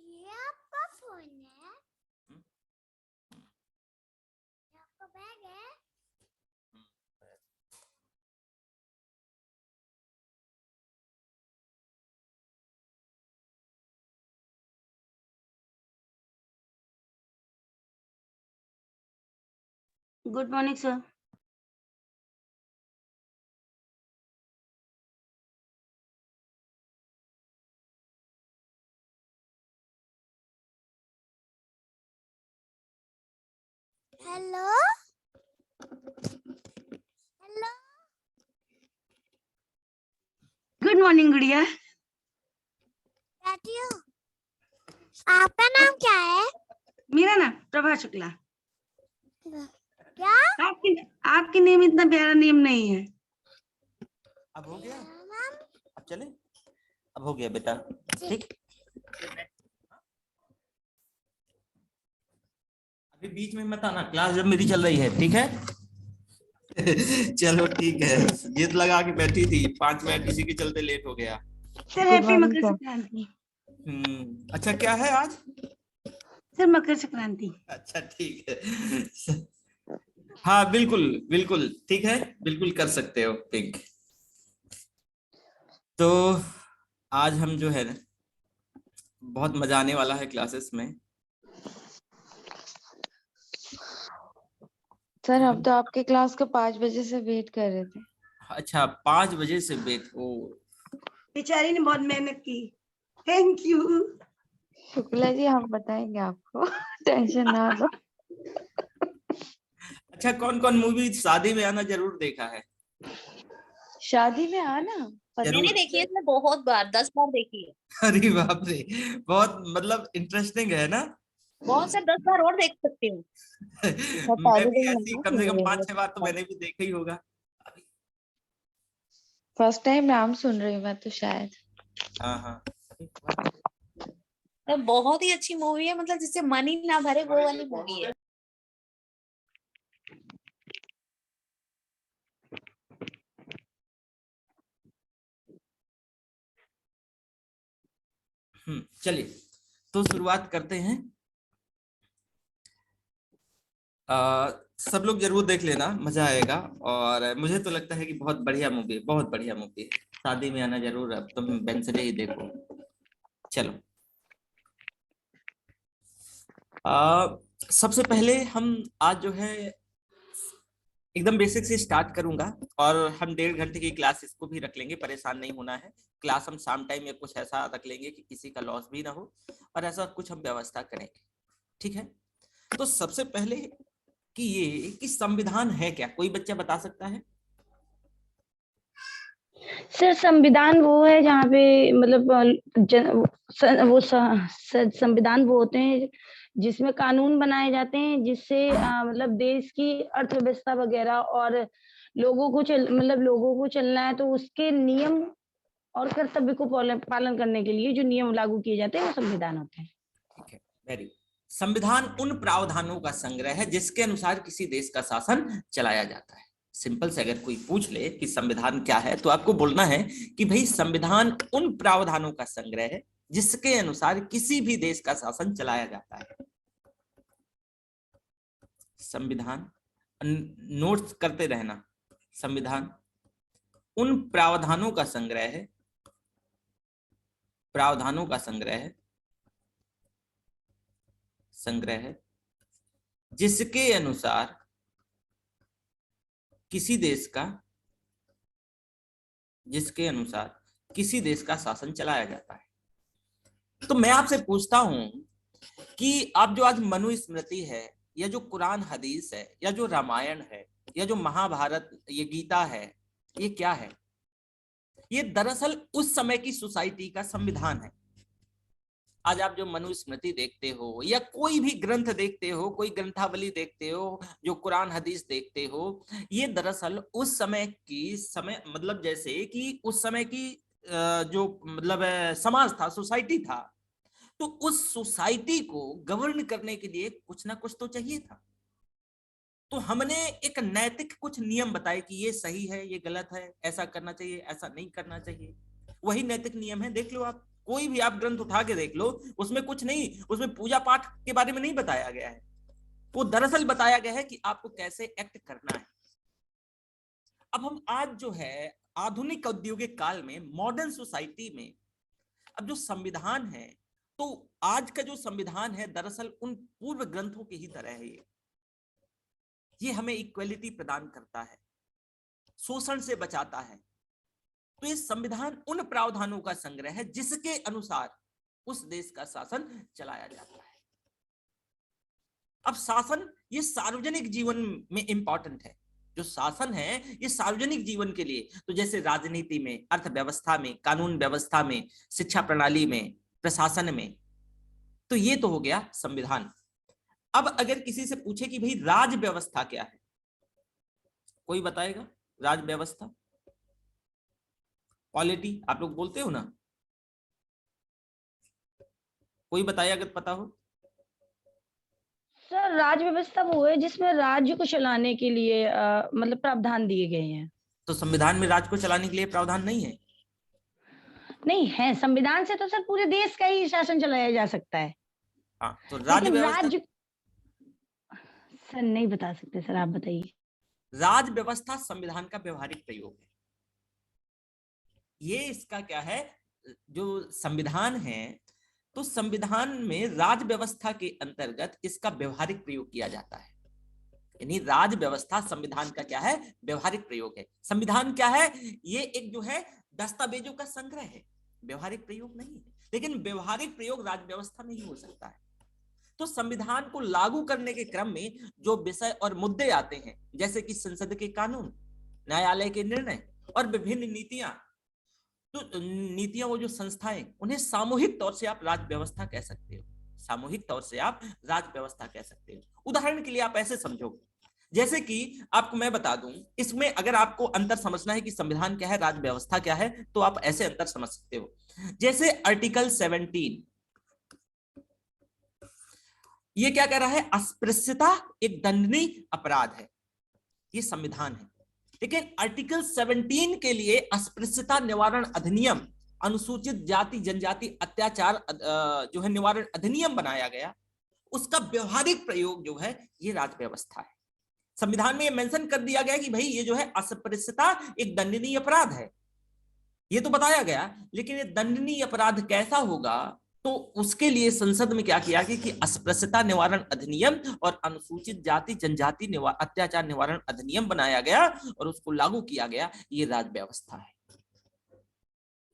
ये आपका फोन है? ये आपका बैग है? Good morning sir. Hello hello. Good morning गुड़िया। कैसी हो? आपका नाम क्या है? मेरा नाम प्रभा शुक्ला। क्या? आपकी नेम इतना प्यारा नेम नहीं है। अब हो गया? नाम? अब चले? अब हो गया बेटा, ठीक। अभी बीच में मत आना, क्लास जब मेरी चल रही है, ठीक है? चलो ठीक है। जिद लगा के बैठी थी, 5 मिनट इसी के चलते लेट हो गया। Sir happy Makar Sankranti. अच्छा क्या है आज? सर मकर संक्रांति। अच्छा ठीक है। हाँ बिल्कुल बिल्कुल ठीक है, बिल्कुल कर सकते हो पिंक। तो आज हम जो है बहुत मजा आने वाला है क्लासेस में। सर हम तो आपके क्लास का 5 बजे से वेट कर रहे थे। अच्छा 5 बजे से वेट हो? बेचारी ने बहुत मेहनत की, थैंक यू। शुक्ला जी हम बताएंगे आपको। टेंशन ना लो। अच्छा कौन कौन मूवी शादी में आना जरूर देखा है? शादी में आना मैंने देखी है इसमें बहुत बार, 10 बार देखी है। अरे बाप रे, बहुत मतलब इंटरेस्टिंग है ना? बहुत सर 10 बार और देख सकती हूँ। मैं भी ऐसी कम से कम 5-6 बार तो मैंने भी देखा ही होगा। फर्स्ट टाइम नाम सुन रही हूँ मैं तो शायद। हाँ तो बहुत ही अच्छी मूवी है, मतलब जिससे मन ही ना भरे वो वाली मूवी है। चलिए तो शुरुआत करते हैं। सब लोग जरूर देख लेना, मजा आएगा। और मुझे तो लगता है कि बहुत बढ़िया मूवी है, बहुत बढ़िया मूवी है। शादी में आना जरूर, अब तुम वेडनेसडे ही देखो। चलो सबसे पहले हम आज जो है एकदम बेसिक से स्टार्ट करूंगा, और हम 1.5 घंटे की क्लास इसको भी रख लेंगे, परेशान नहीं होना है। क्लास हम शाम टाइम या कुछ ऐसा रख लेंगे कि किसी का लॉस भी ना हो, और ऐसा कुछ हम व्यवस्था करेंगे, ठीक है? तो सबसे पहले कि ये कि संविधान है क्या, कोई बच्चा बता सकता है? सर संविधान वो है जहाँ पे मतलब संविधान वो होते हैं जिसमें कानून बनाए जाते हैं, जिससे मतलब देश की अर्थव्यवस्था वगैरह और लोगों को मतलब लोगों को चलना है तो उसके नियम और कर्तव्य को पालन करने के लिए जो नियम लागू किए जाते हैं वो संविधान होते हैं। ठीक है, वेरी। संविधान उन प्रावधानों का संग्रह है जिसके अनुसार किसी देश का शासन चलाया जाता है। सिंपल से अगर कोई पूछ ले कि संविधान क्या है, तो आपको बोलना है कि भाई संविधान उन प्रावधानों का संग्रह है जिसके अनुसार किसी भी देश का शासन चलाया जाता है। संविधान, नोट्स करते रहना, संविधान उन प्रावधानों का संग्रह है, प्रावधानों का संग्रह है जिसके अनुसार किसी देश का शासन चलाया जाता है। तो मैं आपसे पूछता हूं कि आप जो आज मनुस्मृति है, या जो कुरान हदीस है, या जो रामायण है, या जो महाभारत, ये गीता है, ये क्या है? ये दरअसल उस समय की सोसाइटी का संविधान है। आज आप जो मनुस्मृति देखते हो या कोई भी ग्रंथ देखते हो, कोई ग्रंथावली देखते हो, जो कुरान हदीस देखते हो, ये दरअसल उस समय की मतलब जैसे कि उस समय की जो मतलब समाज था, सोसाइटी था, तो उस सोसाइटी को गवर्न करने के लिए कुछ ना कुछ तो चाहिए था। तो हमने एक नैतिक कुछ नियम बताए कि ये सही है, ये गलत है, ऐसा करना चाहिए, ऐसा नहीं करना चाहिए। वही नैतिक नियम है, देख लो आप कोई भी आप ग्रंथ उठा के देख लो, उसमें कुछ नहीं, उसमें पूजा पाठ के बारे में नहीं बताया गया है। वो दरअसल बताया गया है कि आपको कैसे एक्ट करना है। अब हम आज जो है आधुनिक औद्योगिक काल में, मॉडर्न सोसाइटी में, अब जो संविधान है, तो आज का जो संविधान है दरअसल उन पूर्व ग्रंथों की ही तरह है। ये हमें इक्वलिटी प्रदान करता है, शोषण से बचाता है। तो ये संविधान उन प्रावधानों का संग्रह है जिसके अनुसार उस देश का शासन चलाया जाता है। अब शासन ये सार्वजनिक जीवन में इंपॉर्टेंट है। जो शासन है ये सार्वजनिक जीवन के लिए, तो जैसे राजनीति में, अर्थव्यवस्था में, कानून व्यवस्था में, शिक्षा प्रणाली में, प्रशासन में, तो ये तो हो गया संविधान। अब अगर किसी से पूछे कि भाई राज व्यवस्था क्या है, कोई बताएगा? राज व्यवस्था, पॉलिटी आप लोग बोलते हो ना, कोई बताया अगर पता हो? सर राज्य व्यवस्था वो है जिसमें राज्य को चलाने के लिए मतलब प्रावधान दिए गए हैं। तो संविधान में राज्य को चलाने के लिए प्रावधान नहीं है? नहीं है, संविधान से तो सर पूरे देश का ही शासन चलाया जा सकता है। हाँ, तो राज्य लेकिन व्यवस्था, राज्य सर नहीं बता सकते सर, आप बताइए। राज व्यवस्था संविधान का व्यवहारिक प्रयोग है। ये इसका क्या है, जो संविधान है, तो संविधान में राज व्यवस्था के अंतर्गत इसका व्यवहारिक प्रयोग किया जाता है। यानी राज व्यवस्था संविधान का क्या है, व्यवहारिक प्रयोग है। संविधान क्या है, ये एक जो है दस्तावेजों का संग्रह है, व्यवहारिक प्रयोग नहीं है। लेकिन व्यवहारिक प्रयोग राज व्यवस्था में ही हो सकता है। तो संविधान को लागू करने के क्रम में जो विषय और मुद्दे आते हैं, जैसे कि संसद के कानून, न्यायालय के निर्णय और विभिन्न नीतियां, तो नीतियां, वो जो संस्थाएं, उन्हें सामूहिक तौर से आप राज व्यवस्था कह सकते हो। सामूहिक तौर से आप राज व्यवस्था कह सकते हो। उदाहरण के लिए आप ऐसे समझो, जैसे कि आपको मैं बता दूं, इसमें अगर आपको अंतर समझना है कि संविधान क्या है, राज व्यवस्था क्या है, तो आप ऐसे अंतर समझ सकते हो। जैसे आर्टिकल 17, ये क्या कह रहा है, अस्पृश्यता एक दंडनीय अपराध है, ये संविधान है। लेकिन आर्टिकल 17 के लिए अस्पृश्यता निवारण अधिनियम, अनुसूचित जाति जनजाति अत्याचार जो है निवारण अधिनियम बनाया गया, उसका व्यवहारिक प्रयोग जो है ये राज व्यवस्था है। संविधान में ये मेंशन कर दिया गया कि भाई ये जो है अस्पृश्यता एक दंडनीय अपराध है, ये तो बताया गया। लेकिन ये दंडनीय अपराध कैसा होगा, तो उसके लिए संसद में क्या किया गया कि अस्पृश्यता निवारण अधिनियम और अनुसूचित जाति जनजाति अत्याचार निवारण अधिनियम बनाया गया और उसको लागू किया गया। ये राज व्यवस्था है।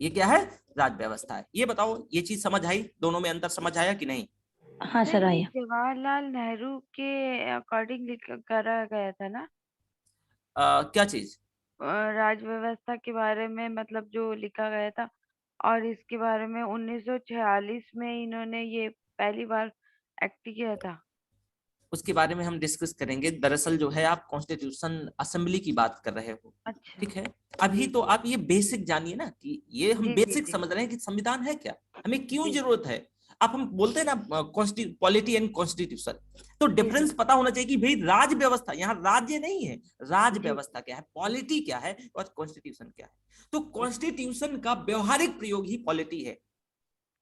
ये क्या है, राज व्यवस्था है। ये बताओ, ये चीज समझ आई? दोनों में अंतर समझ आया कि नहीं? हाँ सर आया। जवाहरलाल नेहरू के अकॉर्डिंग करा गया था ना क्या चीज? राज व्यवस्था के बारे में, मतलब जो लिखा गया था। और इसके बारे में 1946 में इन्होंने ये पहली बार एक्ट किया था। उसके बारे में हम डिस्कस करेंगे। दरअसल जो है आप कॉन्स्टिट्यूशन असेंबली की बात कर रहे हो, अच्छा। ठीक है? अभी तो आप ये बेसिक जानिए ना, कि ये हम जी, जी, बेसिक जी। समझ रहे हैं कि संविधान है क्या, हमें क्यों जी। जरूरत है। आप हम बोलते हैं ना पॉलिटी एंड कॉन्स्टिट्यूशन, तो जी, डिफरेंस जी। पता होना चाहिए कि भाई राज व्यवस्था, यहाँ राज्य नहीं है, राज जी। व्यवस्था क्या है, पॉलिटी क्या है और कॉन्स्टिट्यूशन क्या है। तो कॉन्स्टिट्यूशन का व्यवहारिक प्रयोग ही पॉलिटी है,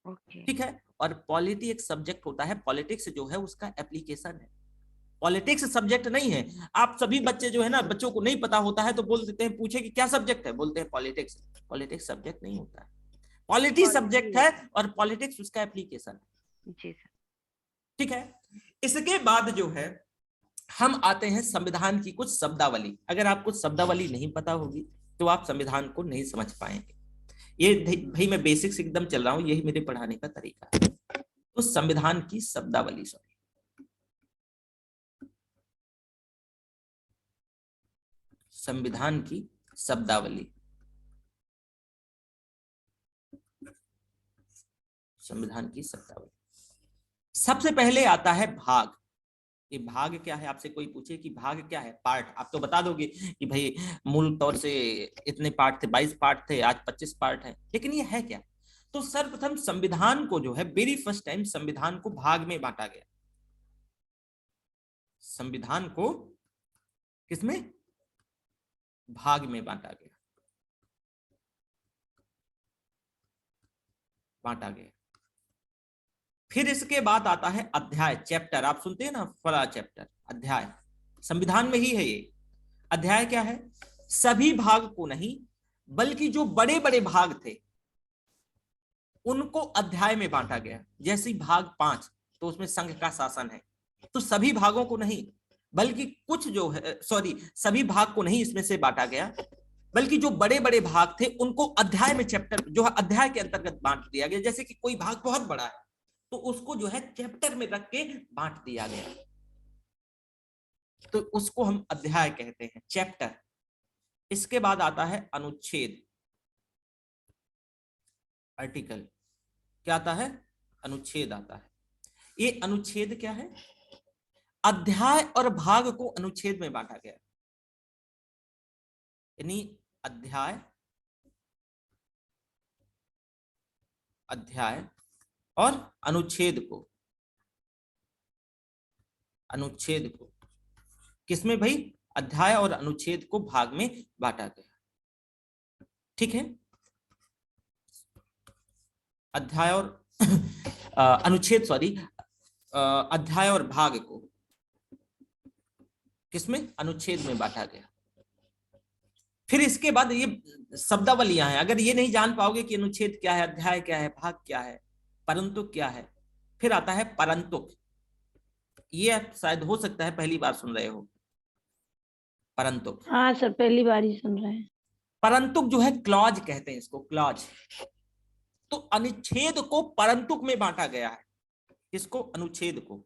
ओके। ठीक है? और पॉलिटी एक सब्जेक्ट होता है, पॉलिटिक्स जो है उसका एप्लीकेशन है। पॉलिटिक्स सब्जेक्ट नहीं है। आप सभी बच्चे जो है ना, बच्चों को नहीं पता होता है तो बोल देते हैं, पूछे कि क्या सब्जेक्ट है, बोलते हैं पॉलिटिक्स। पॉलिटिक्स सब्जेक्ट नहीं होता है, पॉलिटी सब्जेक्ट है और पॉलिटिक्स उसका एप्लीकेशन है, जी सर। ठीक है? इसके बाद जो है हम आते हैं संविधान की कुछ शब्दावली। अगर आपको शब्दावली नहीं पता होगी तो आप संविधान को नहीं समझ पाएंगे। ये भाई मैं बेसिक्स एकदम चल रहा हूं, यही मेरे पढ़ाने का तरीका है। तो संविधान की शब्दावली, संविधान की शब्दावली, संविधान की शब्दावली। सबसे पहले आता है भाग। ये भाग क्या है, आपसे कोई पूछे कि भाग क्या है, पार्ट, आप तो बता दोगे कि भाई मूल तौर से इतने पार्ट थे, 22 पार्ट थे, आज 25 पार्ट है। लेकिन ये है क्या? तो सर्वप्रथम संविधान को जो है वेरी फर्स्ट टाइम संविधान को भाग में बांटा गया। संविधान को किसमें? भाग में बांटा गया। बांटा गया। फिर इसके बाद आता है अध्याय, चैप्टर। आप सुनते हैं ना, फला चैप्टर, अध्याय। संविधान में ही है ये। अध्याय क्या है? सभी भाग को नहीं, बल्कि जो बड़े बड़े भाग थे उनको अध्याय में बांटा गया। जैसे भाग 5 तो उसमें संघ का शासन है, तो सभी भागों को नहीं, बल्कि कुछ जो है, सॉरी, सभी भाग को नहीं इसमें से बांटा गया, बल्कि जो बड़े बड़े भाग थे उनको अध्याय में, चैप्टर जो है अध्याय के अंतर्गत बांट दिया गया। जैसे कि कोई भाग बहुत बड़ा है तो उसको जो है चैप्टर में रख के बांट दिया गया, तो उसको हम अध्याय कहते हैं, चैप्टर। इसके बाद आता है अनुच्छेद, आर्टिकल। क्या आता है? अनुच्छेद आता है। ये अनुच्छेद क्या है? अध्याय और भाग को अनुच्छेद में बांटा गया, यानी अध्याय और अनुच्छेद को किसमें भाई? अध्याय और अनुच्छेद को भाग में बांटा गया। ठीक है, अध्याय और अनुच्छेद, सॉरी, अध्याय और भाग को किसमें? अनुच्छेद में बांटा गया। फिर इसके बाद ये शब्दावलियां हैं, अगर ये नहीं जान पाओगे कि अनुच्छेद क्या है, अध्याय क्या है, भाग क्या है, परंतुक क्या है, फिर आता है परंतुक। ये शायद हो सकता है पहली बार सुन रहे हो, परंतुक। हाँ सर, पहली बार ही सुन रहे हैं। परंतुक जो है क्लॉज कहते हैं इसको, क्लॉज। तो अनुच्छेद को परंतुक में बांटा गया है। किसको? अनुच्छेद को।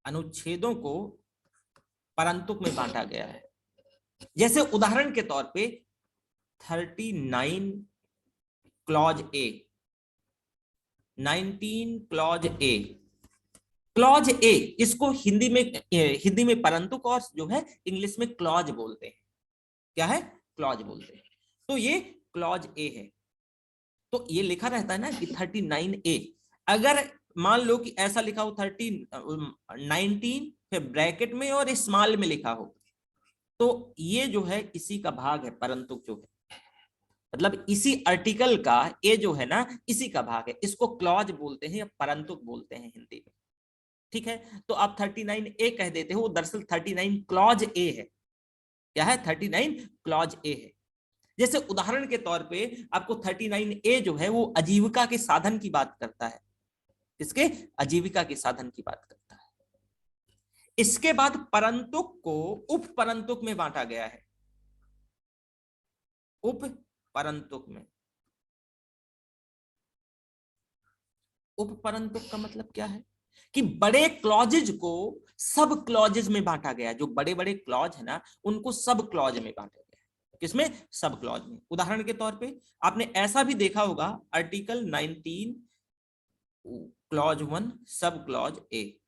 अनुच्छेदों को परंतुक में बांटा गया है। जैसे उदाहरण के तौर पे 39 clause A, 19 clause A. Clause A इसको हिंदी में परंतुक और जो है इंग्लिश में क्लॉज बोलते हैं। क्या है? क्लॉज बोलते हैं। तो ये क्लॉज ए है। तो ये लिखा रहता है ना कि 39 ए। अगर मान लो कि ऐसा लिखा हो 19 फिर ब्रैकेट में और स्मॉल में लिखा हो, तो ये जो है इसी का भाग है, परंतुक जो है, मतलब इसी आर्टिकल का ए जो है ना, इसी का भाग है। इसको क्लॉज बोलते हैं या परंतुक बोलते हैं हिंदी में। ठीक है, तो आप 39 ए कह देते हो, दरअसल 39 क्लॉज ए है। क्या है? 39 क्लॉज ए है। जैसे उदाहरण के तौर पे आपको 39 ए जो है वो आजीविका के साधन की बात करता है। किसके? आजीविका के साधन की बात करता है। इसके बाद परंतुक को उप परंतुक में बांटा गया है। उप परंतुक में। उप परंतुक का मतलब क्या है? कि बड़े क्लॉजेज को सब क्लॉजेज में बांटा गया है। जो बड़े बड़े क्लॉज है ना, उनको सब क्लॉज में बांटा गया है। किसमें? सब क्लॉज में। उदाहरण के तौर पे आपने ऐसा भी देखा होगा, article 19 clause 1 sub clause A,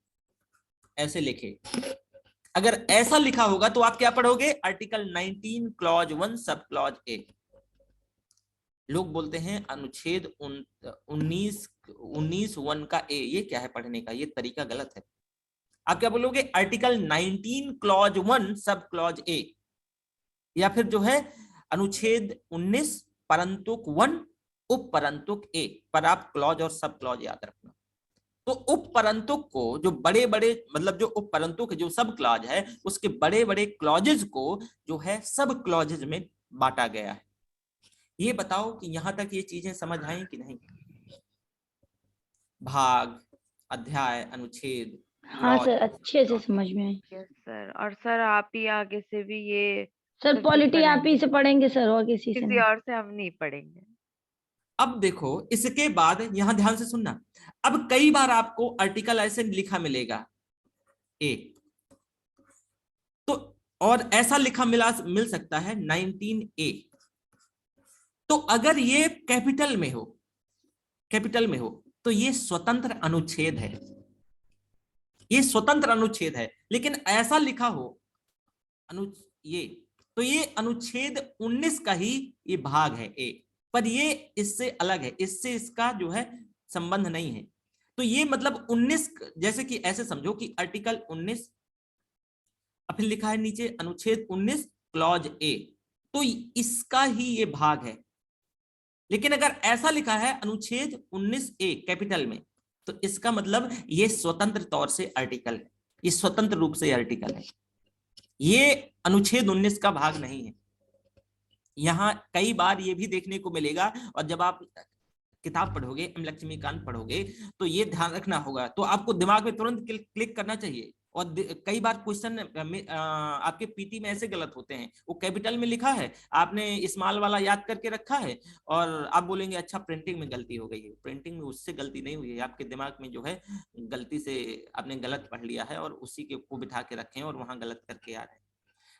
ऐसे लिखे। अगर ऐसा लिखा होगा तो आप क्या पढ़ोगे? Article 19 clause 1 sub clause A. लोग बोलते हैं अनुच्छेद 19 1 का ए। ये क्या है पढ़ने का? ये तरीका गलत है। आप क्या बोलोगे? Article 19 clause 1 sub clause A, या फिर जो है अनुच्छेद 19 परंतुक 1 उप परंतुक ए। पर आप क्लॉज और सब क्लॉज याद रखना। तो उप परंतुक को जो बड़े बड़े, मतलब जो उप परंतुक जो सब क्लॉज है, उसके बड़े बड़े क्लॉजेज को जो है सब क्लॉजेज में बांटा गया है। ये बताओ कि यहां तक ये चीजें समझ आई कि नहीं? भाग, अध्याय, अनुच्छेद। हाँ सर, अच्छे से समझ में आई। Yes sir. और सर आप ही आगे से भी ये सर सब पॉलिटी आप पढ़ेंगे। ही से पढ़ेंगे सर, और किसी से किसी नहीं। और से हम नहीं पढ़ेंगे। अब देखो, इसके बाद यहां ध्यान से सुनना। अब कई बार आपको आर्टिकल ऐसे लिखा मिलेगा ए, तो और ऐसा लिखा मिल सकता है 19 ए। तो अगर ये कैपिटल में हो तो ये स्वतंत्र अनुच्छेद है। ये स्वतंत्र अनुच्छेद है। लेकिन ऐसा लिखा हो ये, तो ये अनुच्छेद 19 का ही ये भाग है ए, पर ये इससे अलग है, इससे इसका जो है संबंध नहीं है। तो ये मतलब 19, जैसे कि ऐसे समझो कि आर्टिकल 19 फिर लिखा है नीचे अनुच्छेद 19 क्लॉज ए, तो इसका ही ये भाग है। लेकिन अगर ऐसा लिखा है अनुच्छेद 19A कैपिटल में, तो इसका मतलब ये स्वतंत्र तौर से आर्टिकल है, ये स्वतंत्र रूप से आर्टिकल है, ये अनुच्छेद 19 का भाग नहीं है। यहां कई बार ये भी देखने को मिलेगा, और जब आप किताब पढ़ोगे, एम लक्ष्मीकांत पढ़ोगे, तो ये ध्यान रखना होगा, तो आपको दिमाग में तुरंत क्लिक करना चाहिए। और कई बार क्वेश्चन आपके पीटी में ऐसे गलत होते हैं, वो कैपिटल में लिखा है, आपने स्मॉल वाला याद करके रखा है, और आप बोलेंगे अच्छा प्रिंटिंग में गलती हो गई है। प्रिंटिंग में उससे गलती नहीं हुई है, आपके दिमाग में जो है गलती से आपने गलत पढ़ लिया है, और उसी के को बिठा के रखे और वहां गलत करके आ रहे हैं।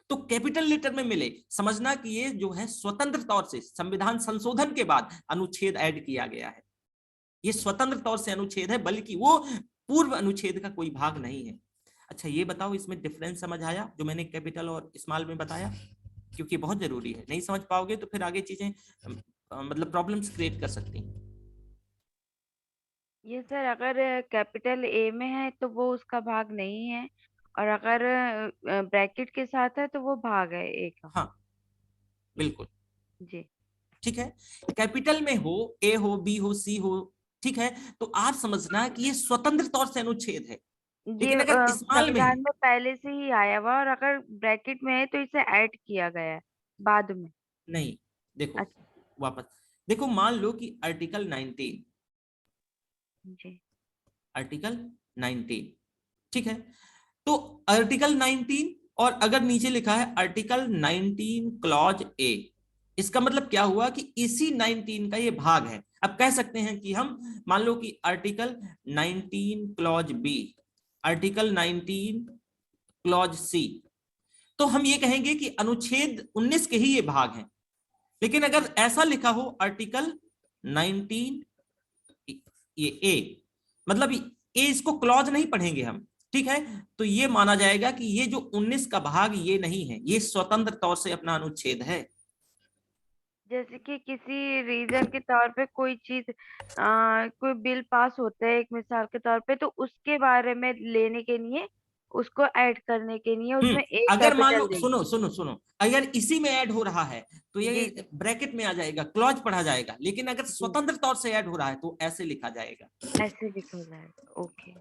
तो कैपिटल लेटर में मिले, समझना कि ये जो है स्वतंत्र तौर से संविधान संशोधन के बाद अनुच्छेद ऐड किया गया है, ये स्वतंत्र तौर से अनुच्छेद है, बल्कि वो पूर्व अनुच्छेद का कोई भाग नहीं है। अच्छा ये बताओ, इसमें डिफरेंस समझ आया जो मैंने कैपिटल और स्मॉल में बताया? क्योंकि बहुत जरूरी है, नहीं समझ पाओगे तो फिर आगे चीजें मतलब प्रॉब्लम्स क्रिएट कर सकती हैं। ये सर अगर कैपिटल ए में है तो वो उसका भाग नहीं है, और अगर ब्रैकेट के साथ है तो वो भाग है ए का। हाँ बिल्कुल जी ठीक है। कैपिटल में हो, ए हो, बी हो, सी हो, ठीक है, तो आप समझना कि ये स्वतंत्र तौर से अनुच्छेद है। ये लेकिन अगर स्मॉल में है, संविधान में पहले से ही आया हुआ, और अगर ब्रैकेट में है तो इसे ऐड किया गया है बाद में। नहीं देखो, अच्छा वापस देखो, मान लो कि आर्टिकल 19, जी आर्टिकल 19 ठीक है, तो आर्टिकल 19 और अगर नीचे लिखा है आर्टिकल 19 क्लॉज ए, इसका मतलब क्या हुआ कि इसी 19 का ये भाग है। अब कह सकते हैं कि हम मान लो कि article 19 clause B, article 19 clause C, तो हम ये कहेंगे कि अनुच्छेद 19 के ही ये भाग हैं। लेकिन अगर ऐसा लिखा हो आर्टिकल 19 ये ए, मतलब ए, इसको क्लॉज नहीं पढ़ेंगे हम, ठीक है, तो ये माना जाएगा कि ये जो 19 का भाग ये नहीं है, ये स्वतंत्र तौर से अपना अनुच्छेद है। जैसे कि किसी रीजन के तौर पे कोई चीज कोई बिल पास होता है एक मिसाल के तौर पे, तो उसके बारे में लेने के लिए, उसको ऐड करने के लिए उसमें एक अगर मान लो, कैपिटल देंगे। सुनो सुनो सुनो, अगर इसी में ऐड हो रहा है तो जी ये ब्रैकेट में आ जाएगा, क्लॉज पढ़ा जाएगा। लेकिन अगर जी स्वतंत्र तौर से ऐड हो रहा है तो ऐसे लिखा जाएगा। ऐसे लिखा जाएगा। ओके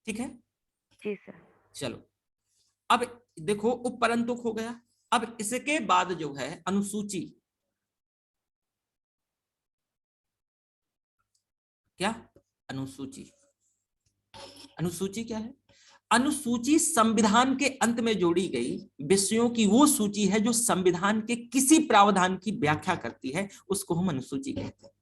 ठीक है, जी सर। चलो अब देखो, उपपरंतुक हो गया। अब इसके बाद जो है अनुसूची, क्या अनुसूची, अनुसूची क्या है? अनुसूची संविधान के अंत में जोड़ी गई विषयों की वो सूची है जो संविधान के किसी प्रावधान की व्याख्या करती है, उसको हम अनुसूची कहते हैं।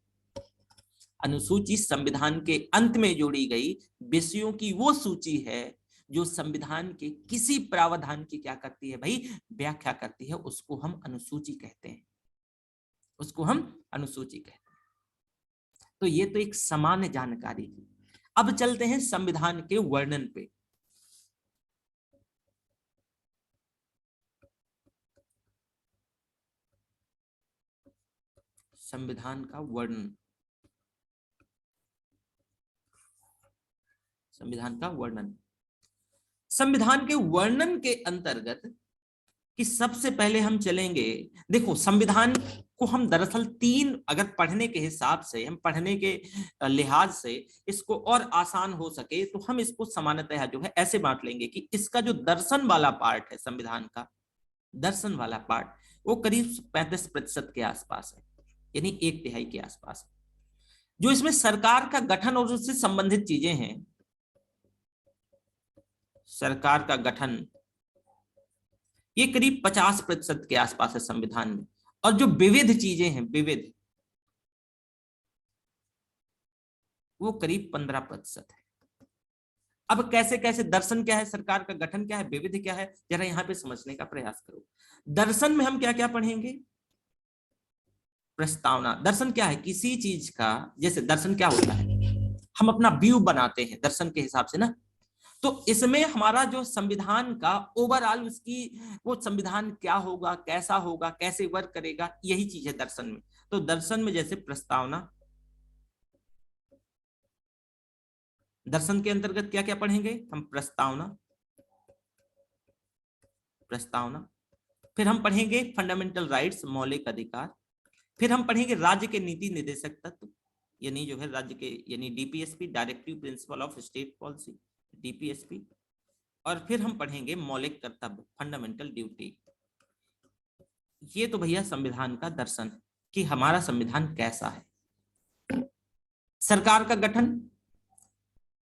अनुसूची संविधान के अंत में जोड़ी गई विषयों की वो सूची है जो संविधान के किसी प्रावधान की क्या करती है भाई, व्याख्या करती है, उसको हम अनुसूची कहते हैं, उसको हम अनुसूची कहते हैं। तो ये तो एक सामान्य जानकारी थी। अब चलते हैं संविधान के वर्णन पे। संविधान का वर्णन, संविधान का वर्णन, संविधान के वर्णन के अंतर्गत कि सबसे पहले हम चलेंगे, देखो संविधान को हम दरअसल तीन, अगर पढ़ने के हिसाब से, हम पढ़ने के लिहाज से इसको और आसान हो सके तो हम इसको सामान्यतः जो है ऐसे बांट लेंगे कि इसका जो दर्शन वाला पार्ट है, संविधान का दर्शन वाला पार्ट, वो करीब 35% के आसपास है, यानी 1/3 के आसपास। जो इसमें सरकार का गठन और उससे संबंधित चीजें हैं, सरकार का गठन, ये करीब 50% के आसपास है संविधान में। और जो विविध चीजें हैं, विविध, वो करीब 15% है। अब कैसे कैसे, दर्शन क्या है, सरकार का गठन क्या है, विविध क्या है, जरा यहां पे समझने का प्रयास करो। दर्शन में हम क्या क्या पढ़ेंगे? प्रस्तावना। दर्शन क्या है? किसी चीज का, जैसे दर्शन क्या होता है, हम अपना व्यू बनाते हैं दर्शन के हिसाब से ना, तो इसमें हमारा जो संविधान का ओवरऑल, उसकी वो संविधान क्या होगा, कैसा होगा, कैसे वर्क करेगा, यही चीज है दर्शन में। तो दर्शन में जैसे प्रस्तावना, दर्शन के अंतर्गत क्या क्या पढ़ेंगे हम? प्रस्तावना, प्रस्तावना, फिर हम पढ़ेंगे फंडामेंटल राइट्स, मौलिक अधिकार। फिर हम पढ़ेंगे राज्य के नीति निर्देशक तत्व, यानी जो है राज्य के, यानी DPSP, directive principle of state policy, DPSP. और फिर हम पढ़ेंगे मौलिक कर्तव्य, फंडामेंटल ड्यूटी। ये तो भैया संविधान का दर्शन है कि हमारा संविधान कैसा है। सरकार का गठन,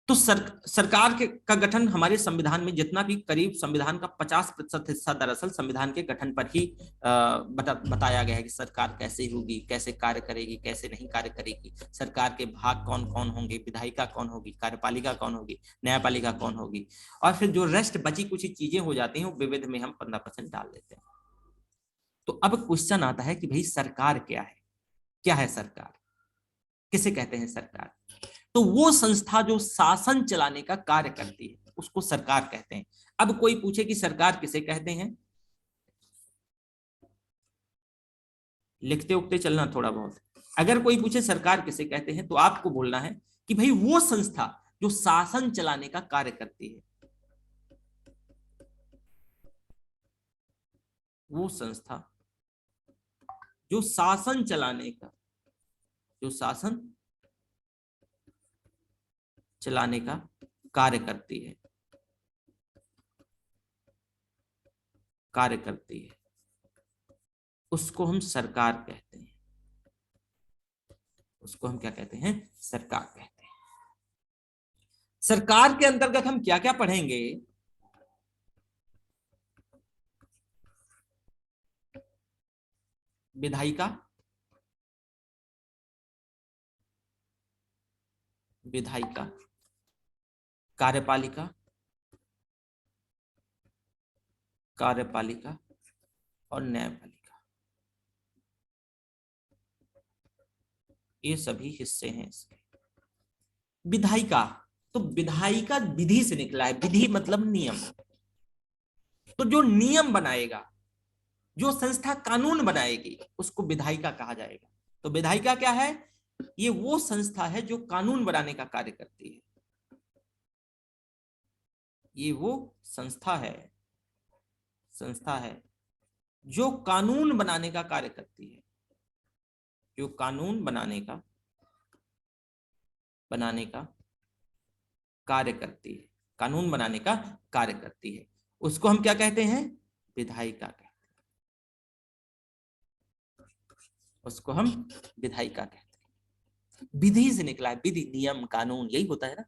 तो सरकार का गठन हमारे संविधान में जितना भी करीब संविधान का 50% हिस्सा दरअसल संविधान के गठन पर ही बताया गया है कि सरकार कैसे होगी, कैसे कार्य करेगी, कैसे नहीं कार्य करेगी, सरकार के भाग कौन कौन होंगे, विधायिका कौन होगी, कार्यपालिका कौन होगी, न्यायपालिका कौन होगी। और फिर जो रेस्ट बची कुछ चीजें हो जाती हैं वो विविध में हम 15% डाल देते हैं। तो अब क्वेश्चन आता है कि भाई सरकार क्या है, क्या है सरकार, किसे कहते हैं सरकार? तो वो संस्था जो शासन चलाने का कार्य करती है उसको सरकार कहते हैं। अब कोई पूछे कि सरकार किसे कहते हैं, लिखते उखते चलना थोड़ा बहुत। अगर कोई पूछे सरकार किसे कहते हैं तो आपको बोलना है कि भाई वो संस्था जो शासन चलाने का कार्य करती है, वो संस्था जो शासन चलाने का, जो शासन चलाने का कार्य करती है, कार्य करती है, उसको हम सरकार कहते हैं। उसको हम क्या कहते हैं? सरकार कहते हैं। सरकार के अंतर्गत हम क्या क्या पढ़ेंगे? विधायिका, विधायिका, कार्यपालिका, कार्यपालिका और न्यायपालिका, ये सभी हिस्से हैं इसके। विधायिका, तो विधायिका विधि से निकला है, विधि मतलब नियम। तो जो नियम बनाएगा, जो संस्था कानून बनाएगी, उसको विधायिका कहा जाएगा। तो विधायिका क्या है? ये वो संस्था है जो कानून बनाने का कार्य करती है। ये वो संस्था है, संस्था है जो कानून बनाने का कार्य करती है, जो कानून बनाने का कार्य करती है, कानून बनाने का कार्य करती है। उसको हम क्या कहते हैं? विधायिका कहते हैं। उसको हम विधायिका कहते हैं। विधि से निकला है, विधि, नियम, कानून, यही होता है ना।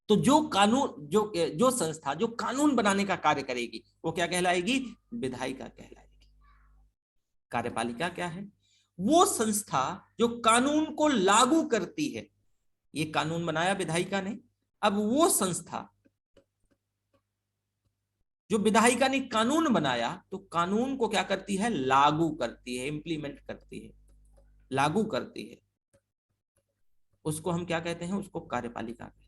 तो जो कानून, जो संस्था जो कानून बनाने का कार्य करेगी वो क्या कहलाएगी? विधायिका कहलाएगी। कार्यपालिका क्या है? वो संस्था जो कानून को लागू करती है। ये कानून बनाया विधायिका ने, अब वो संस्था जो विधायिका ने कानून बनाया तो कानून को क्या करती है? लागू करती है, इंप्लीमेंट करती है, लागू करती है। उसको हम क्या कहते हैं? उसको कार्यपालिका कहते हैं।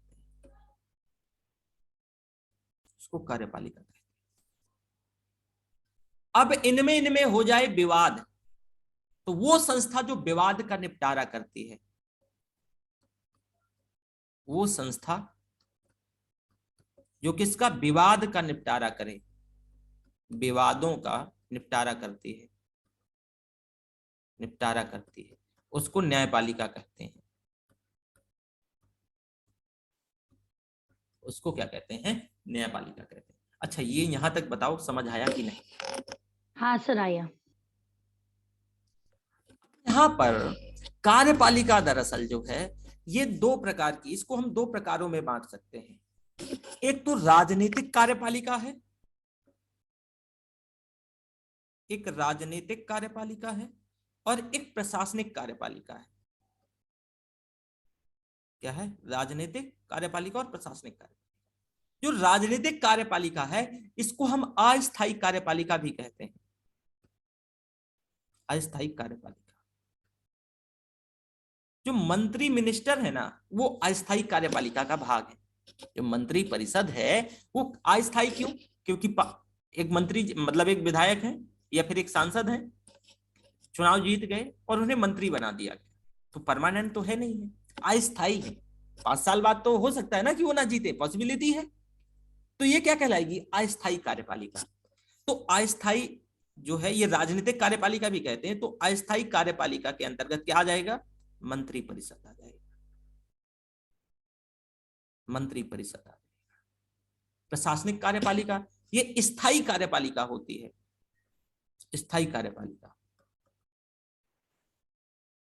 उसको कार्यपालिका कहते हैं। अब इनमें हो जाए विवाद, तो वो संस्था जो विवाद का निपटारा करती है, वो संस्था जो किसका? विवाद का निपटारा करे, विवादों का निपटारा करती है, निपटारा करती है, उसको न्यायपालिका कहते हैं। उसको क्या कहते हैं? न्यायपालिका कहते हैं। अच्छा, ये यहां तक बताओ समझ आया कि नहीं? हाँ सर, आया। यहां पर कार्यपालिका दरअसल जो है ये दो प्रकार की, इसको हम दो प्रकारों में बांट सकते हैं। एक तो राजनीतिक कार्यपालिका है, एक राजनीतिक कार्यपालिका है और एक प्रशासनिक कार्यपालिका है। क्या है? राजनीतिक कार्यपालिका और प्रशासनिक कार्यपालिका। जो राजनीतिक कार्यपालिका है इसको हम अस्थायी कार्यपालिका भी कहते हैं। अस्थायी कार्यपालिका, जो मंत्री मिनिस्टर है ना, वो अस्थायी कार्यपालिका का भाग है। जो मंत्री परिषद है वो अस्थायी क्यों? क्योंकि एक मंत्री मतलब एक विधायक है या फिर एक सांसद है, चुनाव जीत गए और उन्हें मंत्री बना दिया गया, तो परमानेंट तो है नहीं है, अस्थायी है। 5 साल बाद तो हो सकता है ना कि वो ना जीते, पॉसिबिलिटी है। तो ये क्या कहलाएगी? अस्थायी कार्यपालिका। तो अस्थायी जो है ये राजनीतिक कार्यपालिका भी कहते हैं, तो अस्थायी कार्यपालिका के अंतर्गत क्या आ जाएगा? मंत्री परिषद आ जाएगा, मंत्री परिषद आ जाएगा। प्रशासनिक कार्यपालिका ये स्थायी कार्यपालिका होती है, स्थायी कार्यपालिका।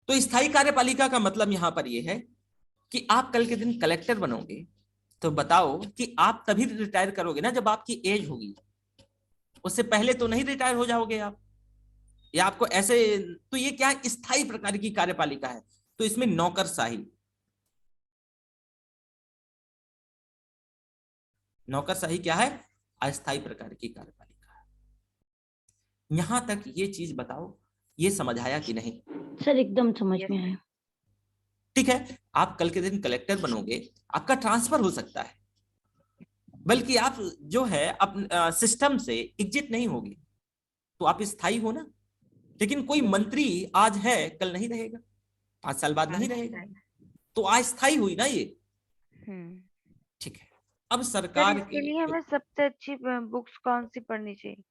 तो स्थायी कार्यपालिका का मतलब यहां पर यह है कि आप कल के दिन कलेक्टर बनोगे तो बताओ कि आप तभी रिटायर करोगे ना जब आपकी एज होगी, उससे पहले तो नहीं रिटायर हो जाओगे आप, या आपको ऐसे। तो ये क्या है? स्थायी प्रकार की कार्यपालिका है। तो इसमें नौकरशाही, नौकरशाही क्या है? अस्थायी प्रकार की कार्यपालिका है। यहां तक ये चीज बताओ, ये समझ आया कि नहीं? सर एकदम समझ Yes, में आया। ठीक है, आप कल के दिन कलेक्टर बनोगे, आपका ट्रांसफर हो सकता है, बल्कि आप जो है अपने सिस्टम से एग्जिट नहीं होगे, तो आप स्थायी हो ना। लेकिन कोई मंत्री आज है कल नहीं रहेगा, 5 साल बाद नहीं रहेगा, तो अस्थायी हुई ना ये। ठीक है, अब सर सरकार इसके लिए हमें सबसे अच्छी बुक्स कौन सी पढ़नी चाहिए?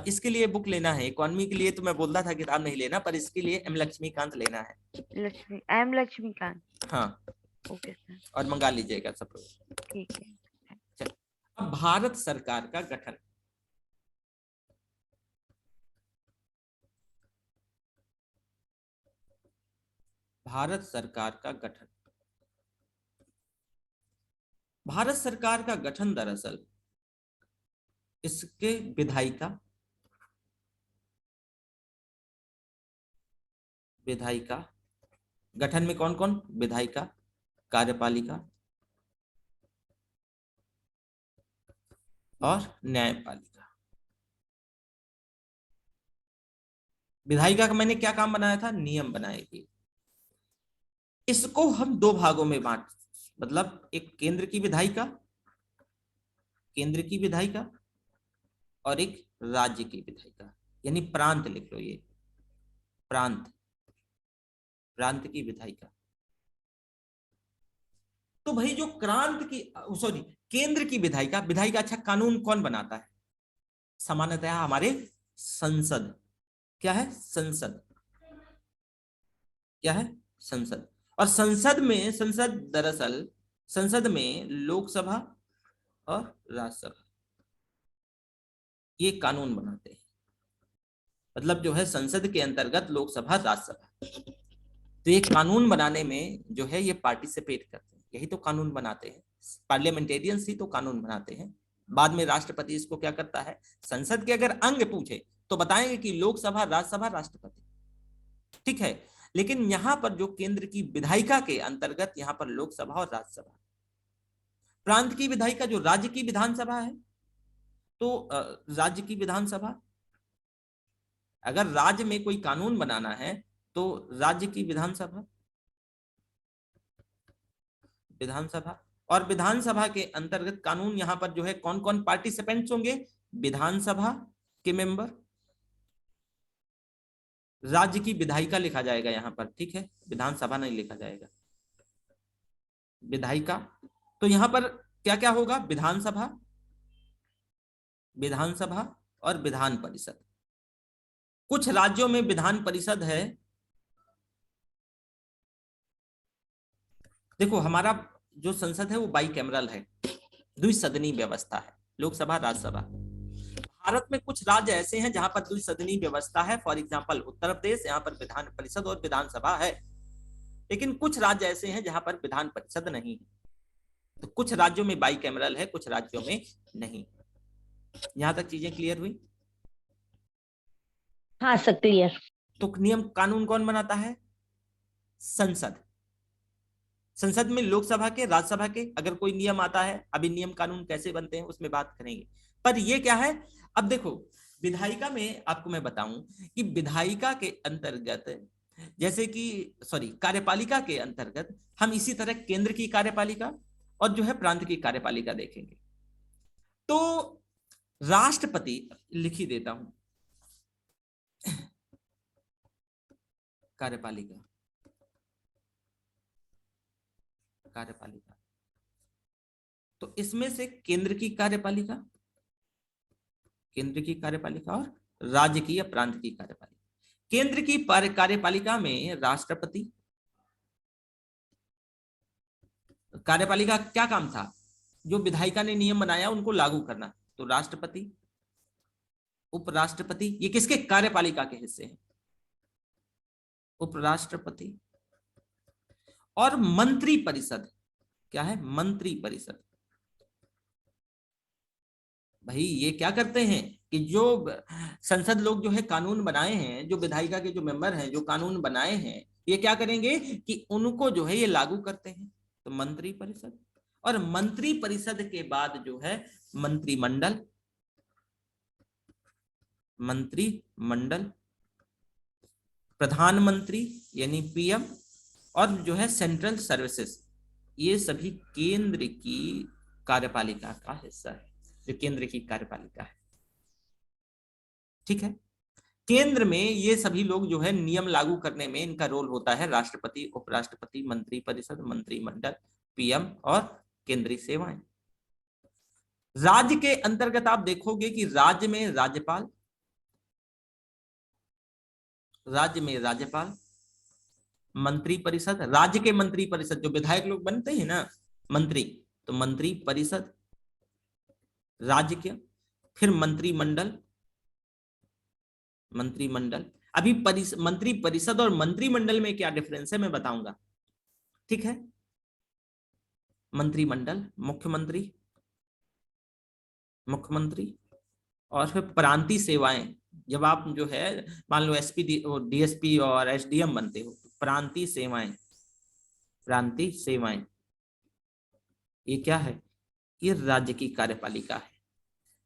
इसके लिए बुक लेना है। इकोनॉमी के लिए तो मैं बोलता था किताब नहीं लेना, पर इसके लिए एम लक्ष्मीकांत लेना है। लक्ष्मीकांत। हाँ, ओके सर, और मंगा लीजिएगा सब लोग। ठीक है। अब भारत सरकार का गठन, भारत सरकार का गठन, भारत सरकार का गठन दरअसल इसके विधायिका, विधायिका गठन में कौन कौन? विधायिका, कार्यपालिका और न्यायपालिका। विधायिका का मैंने क्या काम बनाया था? नियम बनाएगी। इसको हम 2 भागों में बांट, मतलब एक केंद्र की विधायिका, केंद्र की विधायिका, और एक राज्य की विधायिका, यानी प्रांत लिख लो, ये प्रांत, प्रांत की विधायिका। तो भाई जो केंद्र की विधायिका, विधायिका अच्छा कानून कौन बनाता है? सामान्यतः हमारे संसद। क्या है? संसद। क्या है? संसद। और संसद दरअसल संसद में लोकसभा और राज्यसभा ये कानून बनाते हैं। मतलब जो है संसद के अंतर्गत लोकसभा, राज्यसभा, तो ये कानून बनाने में जो है ये पार्टिसिपेट करते हैं, यही तो कानून बनाते हैं। पार्लियामेंटेरियंस ही तो कानून बनाते हैं। बाद में राष्ट्रपति इसको क्या करता है? संसद के अगर अंग पूछे तो बताएंगे कि लोकसभा, राज्यसभा, राष्ट्रपति। ठीक है, लेकिन यहां पर जो केंद्र की विधायिका के अंतर्गत यहां पर लोकसभा और राज्यसभा। प्रांत की विधायिका जो राज्य की विधानसभा है, तो राज्य की विधानसभा, अगर राज्य में कोई कानून बनाना है तो राज्य की विधानसभा, विधानसभा। और विधानसभा के अंतर्गत कानून यहां पर जो है कौन कौन पार्टिसिपेंट्स होंगे? विधानसभा के मेंबर, राज्य की विधायिका लिखा जाएगा यहां पर, ठीक है, विधानसभा नहीं लिखा जाएगा, विधायिका। तो यहां पर क्या क्या होगा? विधानसभा, विधानसभा और विधान परिषद। कुछ राज्यों में विधान परिषद है, देखो हमारा जो संसद है वो बाईकैमरल है, द्विसदनी व्यवस्था है, लोकसभा, राज्यसभा। भारत में कुछ राज्य ऐसे हैं जहां पर द्विसदनी व्यवस्था है, फॉर एग्जांपल उत्तर प्रदेश, यहाँ पर विधान परिषद और विधानसभा है। लेकिन कुछ राज्य ऐसे हैं जहां पर विधान परिषद नहीं है। तो कुछ राज्यों में बाईकैमरल है, कुछ राज्यों में नहीं। यहां तक चीजें क्लियर हुई? हाँ सर क्लियर। तो नियम कानून कौन बनाता है? संसद। संसद में लोकसभा के, राज्यसभा के अगर कोई नियम आता है, अभी नियम कानून कैसे बनते हैं उसमें बात करेंगे, पर ये क्या है? अब देखो विधायिका में आपको मैं बताऊं कि विधायिका के अंतर्गत, जैसे कि कार्यपालिका के अंतर्गत हम इसी तरह केंद्र की कार्यपालिका और जो है प्रांत की कार्यपालिका देखेंगे। तो राष्ट्रपति लिख ही देता हूं, कार्यपालिका, कार्यपालिका। तो इसमें से केंद्र की कार्यपालिका, केंद्र की कार्यपालिका और राज्य की या प्रांत की कार्यपालिका। केंद्र की कार्यपालिका में राष्ट्रपति, कार्यपालिका का क्या काम था, जो विधायिका ने नियम बनाया उनको लागू करना, तो राष्ट्रपति, उपराष्ट्रपति, ये किसके कार्यपालिका के हिस्से हैं, उपराष्ट्रपति, और मंत्री परिषद, क्या है, मंत्री परिषद। भाई ये क्या करते हैं कि जो संसद लोग जो है कानून बनाए हैं, जो विधायिका के जो मेंबर हैं जो कानून बनाए हैं, ये क्या करेंगे कि उनको जो है ये लागू करते हैं, तो मंत्री परिषद। और मंत्री परिषद के बाद जो है मंत्रिमंडल, मंत्रिमंडल, प्रधानमंत्री यानी पीएम, और जो है सेंट्रल सर्विसेज, ये सभी केंद्र की कार्यपालिका का हिस्सा है, जो केंद्र की कार्यपालिका है। ठीक है, केंद्र में ये सभी लोग जो है नियम लागू करने में इनका रोल होता है, राष्ट्रपति, उपराष्ट्रपति, मंत्री परिषद, मंत्रिमंडल, पीएम और केंद्रीय सेवाएं। राज्य के अंतर्गत आप देखोगे कि राज्य में राज्यपाल, राज्य में राज्यपाल, मंत्री परिषद, राज्य के मंत्री परिषद जो विधायक लोग बनते हैं ना मंत्री, तो मंत्री परिषद राज्य के, फिर मंत्रिमंडल, मंत्रिमंडल। अभी मंत्री परिषद और मंत्रिमंडल में क्या डिफरेंस है मैं बताऊंगा। ठीक है, मंत्रिमंडल, मुख्यमंत्री, मुख्यमंत्री, और फिर प्रांतीय सेवाएं, जब आप जो है मान लो एसपी, डीएसपी और एसडीएम बनते हो, प्रांतीय सेवाएं, प्रांतीय सेवाएं, ये क्या है, ये राज्य की कार्यपालिका है।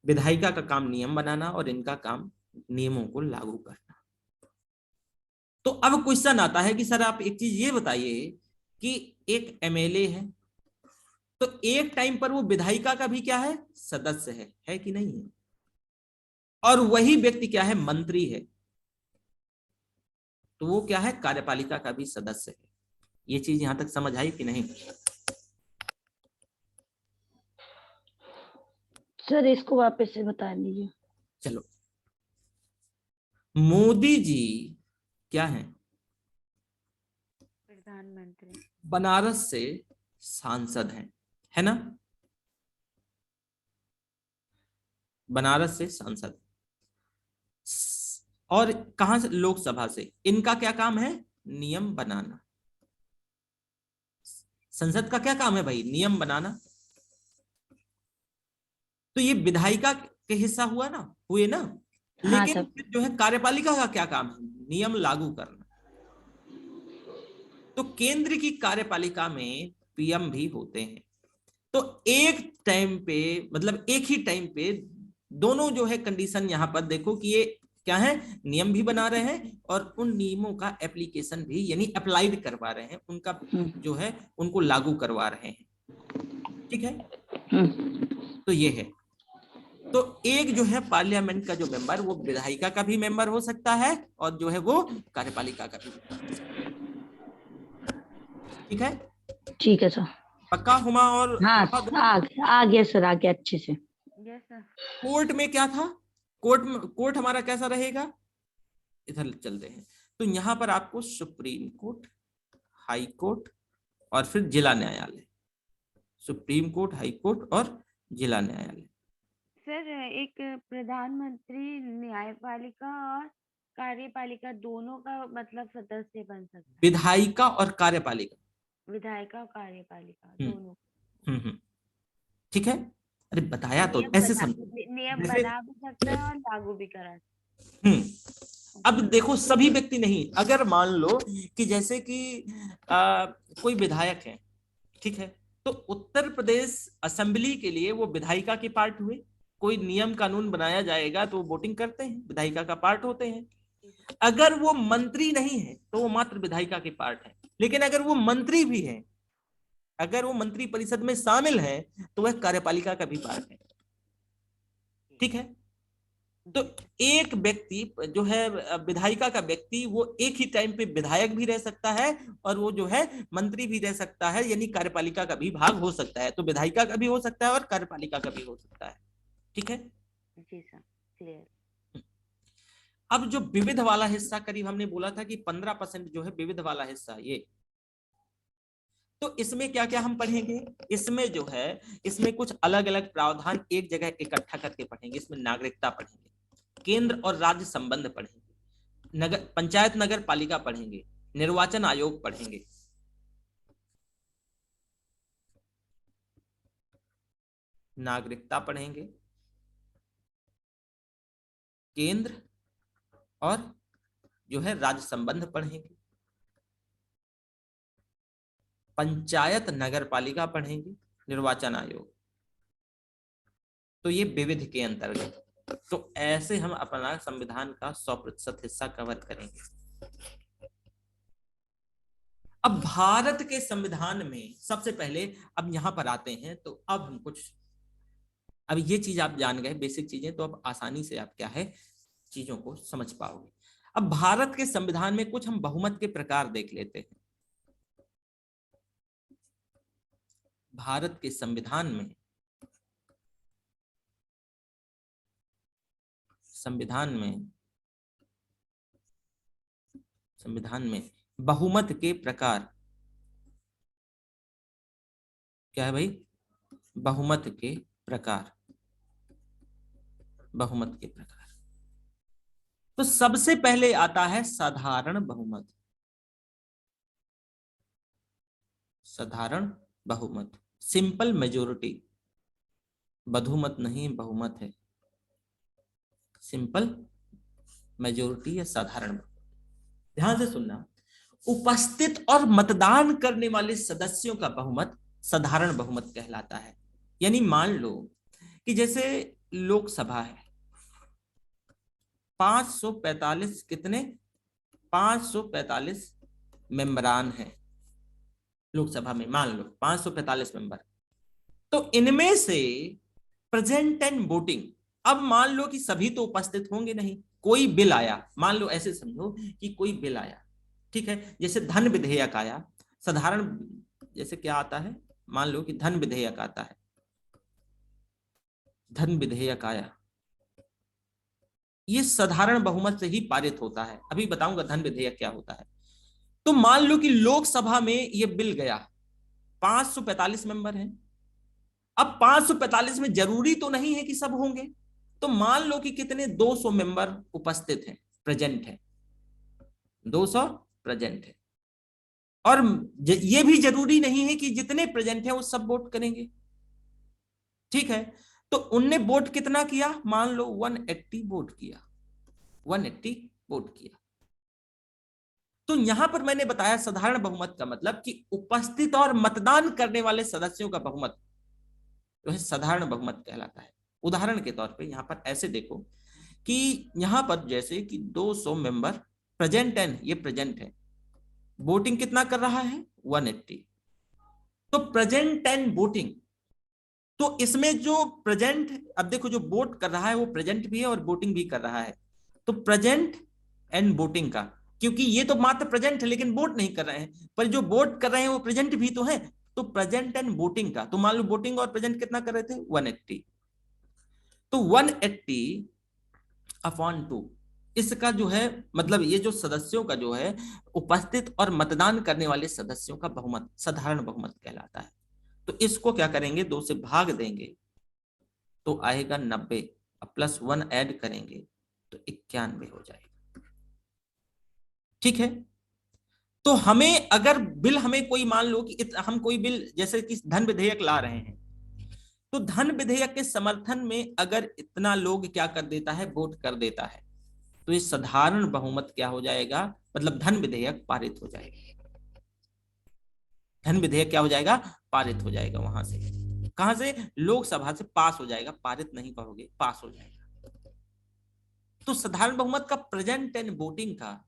विधायिका का काम नियम बनाना और इनका काम नियमों को लागू करना। तो अब क्वेश्चन आता है कि सर आप एक चीज ये बताइए कि एक एमएलए है, तो एक टाइम पर वो विधायिका का भी क्या है, सदस्य है कि नहीं है, और वही व्यक्ति क्या है, मंत्री है, तो वो क्या है, कार्यपालिका का भी सदस्य है। ये चीज यहां तक समझ आई कि नहीं? सर इसको वापस से बता दीजिए। चलो, मोदी जी क्या है, प्रधानमंत्री, बनारस से सांसद हैं, है ना, बनारस से सांसद, और कहां से, लोकसभा से। इनका क्या काम है, नियम बनाना। संसद का क्या काम है भाई, नियम बनाना। तो ये विधायिका के हिस्सा हुआ ना, हुए ना, हाँ लेकिन सर। जो है कार्यपालिका का क्या काम है, नियम लागू करना। तो केंद्र की कार्यपालिका में पीएम भी होते हैं। तो एक टाइम पे, मतलब एक ही टाइम पे दोनों जो है कंडीशन यहां पर देखो कि ये क्या है, नियम भी बना रहे हैं और उन नियमों का एप्लीकेशन भी यानी अप्लाइड करवा रहे हैं, उनका जो है उनको लागू करवा रहे हैं। ठीक है, तो ये है। तो एक जो है पार्लियामेंट का जो मेंबर, वो विधायिका का भी मेंबर हो सकता है और जो है वो कार्यपालिका का भी मेंबर हो सकता है। ठीक है, ठीक है सर। पक्का हुमा? और हाँ आ गया सर, आ गया अच्छे से। Yes sir. कोर्ट में क्या था, कोर्ट हमारा कैसा रहेगा, इधर चलते हैं। तो यहाँ पर आपको सुप्रीम कोर्ट, हाई कोर्ट और फिर जिला न्यायालय, सुप्रीम कोर्ट, हाई कोर्ट और जिला न्यायालय। सर एक प्रधानमंत्री न्यायपालिका और कार्यपालिका दोनों का मतलब सदस्य बन सकता है, विधायिका और कार्यपालिका, विधायिका और कार्यपालिका हम्म। दोनों। ठीक है, अरे बताया तो, ऐसे समझो नियम जैसे, बना भी सकता है और लागू भी करा सकता है। अब देखो सभी व्यक्ति नहीं, अगर मान लो कि जैसे कि कोई विधायक है, ठीक है, तो उत्तर प्रदेश असेंबली के लिए वो विधायिका के पार्ट हुए। कोई नियम कानून बनाया जाएगा तो वो वोटिंग करते हैं, विधायिका का पार्ट होते हैं। अगर वो मंत्री नहीं है तो वो मात्र विधायिका के पार्ट है, लेकिन अगर वो मंत्री भी है, अगर वो मंत्री परिषद में शामिल है तो वह कार्यपालिका का भी पार्ट है। ठीक है, तो एक व्यक्ति जो है विधायिका का व्यक्ति, वो एक ही टाइम पे विधायक भी रह सकता है और वो जो है मंत्री भी रह सकता है, यानी कार्यपालिका का भी भाग हो सकता है। तो विधायिका का भी हो सकता है और कार्यपालिका का भी हो सकता है। ठीक है जी सर, क्लियर। अब जो विविध वाला हिस्सा, करीब हमने बोला था कि 15% जो है विविध वाला हिस्सा, ये तो इसमें क्या क्या हम पढ़ेंगे, इसमें जो है इसमें कुछ अलग अलग प्रावधान एक जगह इकट्ठा करके पढ़ेंगे। इसमें नागरिकता पढ़ेंगे, केंद्र और राज्य संबंध पढ़ेंगे, नगर पंचायत नगर पालिका पढ़ेंगे, निर्वाचन आयोग पढ़ेंगे, नागरिकता पढ़ेंगे, केंद्र और जो है राज्य संबंध पढ़ेंगे, पंचायत नगर पालिका पढ़ेंगे, निर्वाचन आयोग। तो ये विविध के अंतर्गत। तो ऐसे हम अपना संविधान का 100% हिस्सा कवर करेंगे। अब भारत के संविधान में सबसे पहले अब यहां पर आते हैं, तो अब हम कुछ, अब ये चीज आप जान गए बेसिक चीजें, तो अब आसानी से आप क्या है चीजों को समझ पाओगे। अब भारत के संविधान में कुछ हम बहुमत के प्रकार देख लेते हैं। भारत के संविधान में बहुमत के प्रकार क्या है भाई? बहुमत के प्रकार। तो सबसे पहले आता है साधारण बहुमत। साधारण बहुमत, सिंपल मेजोरिटी, बधुमत नहीं बहुमत है, सिंपल मेजोरिटी या साधारण बहुमत। ध्यान से सुनना, उपस्थित और मतदान करने वाले सदस्यों का बहुमत साधारण बहुमत कहलाता है। यानी मान लो कि जैसे लोकसभा है, 545 कितने 545 मेंबरान हैं लोकसभा में, मान लो 545 मेंबर। तो इनमें से प्रेजेंट एंड वोटिंग, अब मान लो कि सभी तो उपस्थित होंगे नहीं, कोई बिल आया, मान लो ऐसे समझो कि कोई बिल आया, ठीक है, जैसे धन विधेयक आया, साधारण जैसे क्या आता है, मान लो कि धन विधेयक आता है, धन विधेयक आया, ये साधारण बहुमत से ही पारित होता है। अभी बताऊंगा धन विधेयक क्या होता है। तो मान लो कि लोकसभा में ये बिल गया, 545 मेंबर हैं। अब 545 में जरूरी तो नहीं है कि सब होंगे, तो मान लो कि कितने 200 मेंबर उपस्थित हैं, प्रेजेंट हैं, 200 प्रेजेंट है। और ये भी जरूरी नहीं है कि जितने प्रेजेंट हैं वो सब वोट करेंगे, ठीक है। तो उनने वोट कितना किया, मान लो 180 वोट किया, 180 वोट किया। तो यहां पर मैंने बताया साधारण बहुमत का मतलब कि उपस्थित और मतदान करने वाले सदस्यों का बहुमत जो है साधारण बहुमत कहलाता है। उदाहरण के तौर पे यहां पर ऐसे देखो कि यहां पर जैसे कि 200 मेंबर प्रेजेंट है, ये प्रेजेंट है, वोटिंग कितना कर रहा है 180। तो प्रेजेंट एंड वोटिंग, तो इसमें जो प्रेजेंट, अब देखो जो वोट कर रहा है वो प्रेजेंट भी है और वोटिंग भी कर रहा है। तो प्रेजेंट एंड वोटिंग का, क्योंकि ये तो मात्र प्रेजेंट है लेकिन वोट नहीं कर रहे हैं, पर जो वोट कर रहे हैं वो प्रेजेंट भी तो है। तो प्रेजेंट एंड वोटिंग का, तो मान लो वोटिंग और प्रेजेंट कितना कर रहे थे 180, तो 180 अपॉन 2, इसका जो है मतलब ये जो सदस्यों का जो है उपस्थित और मतदान करने वाले सदस्यों का बहुमत साधारण बहुमत कहलाता है। तो इसको क्या करेंगे, 2 से भाग देंगे तो आएगा 90, प्लस 1 ऐड करेंगे तो 91 हो जाएगा, ठीक है। तो हमें अगर बिल, हमें कोई मान लो कि हम कोई बिल जैसे कि धन विधेयक ला रहे हैं, तो धन विधेयक के समर्थन में अगर इतना लोग क्या कर देता है, वोट कर देता है, तो ये साधारण बहुमत क्या हो जाएगा, मतलब धन विधेयक पारित हो जाएगा। धन विधेयक क्या हो जाएगा, पारित हो जाएगा। वहां से कहां से, लोकसभा से पास हो जाएगा, पारित नहीं कहोगे, पास हो जाएगा। तो साधारण बहुमत का प्रेजेंट एंड वोटिंग का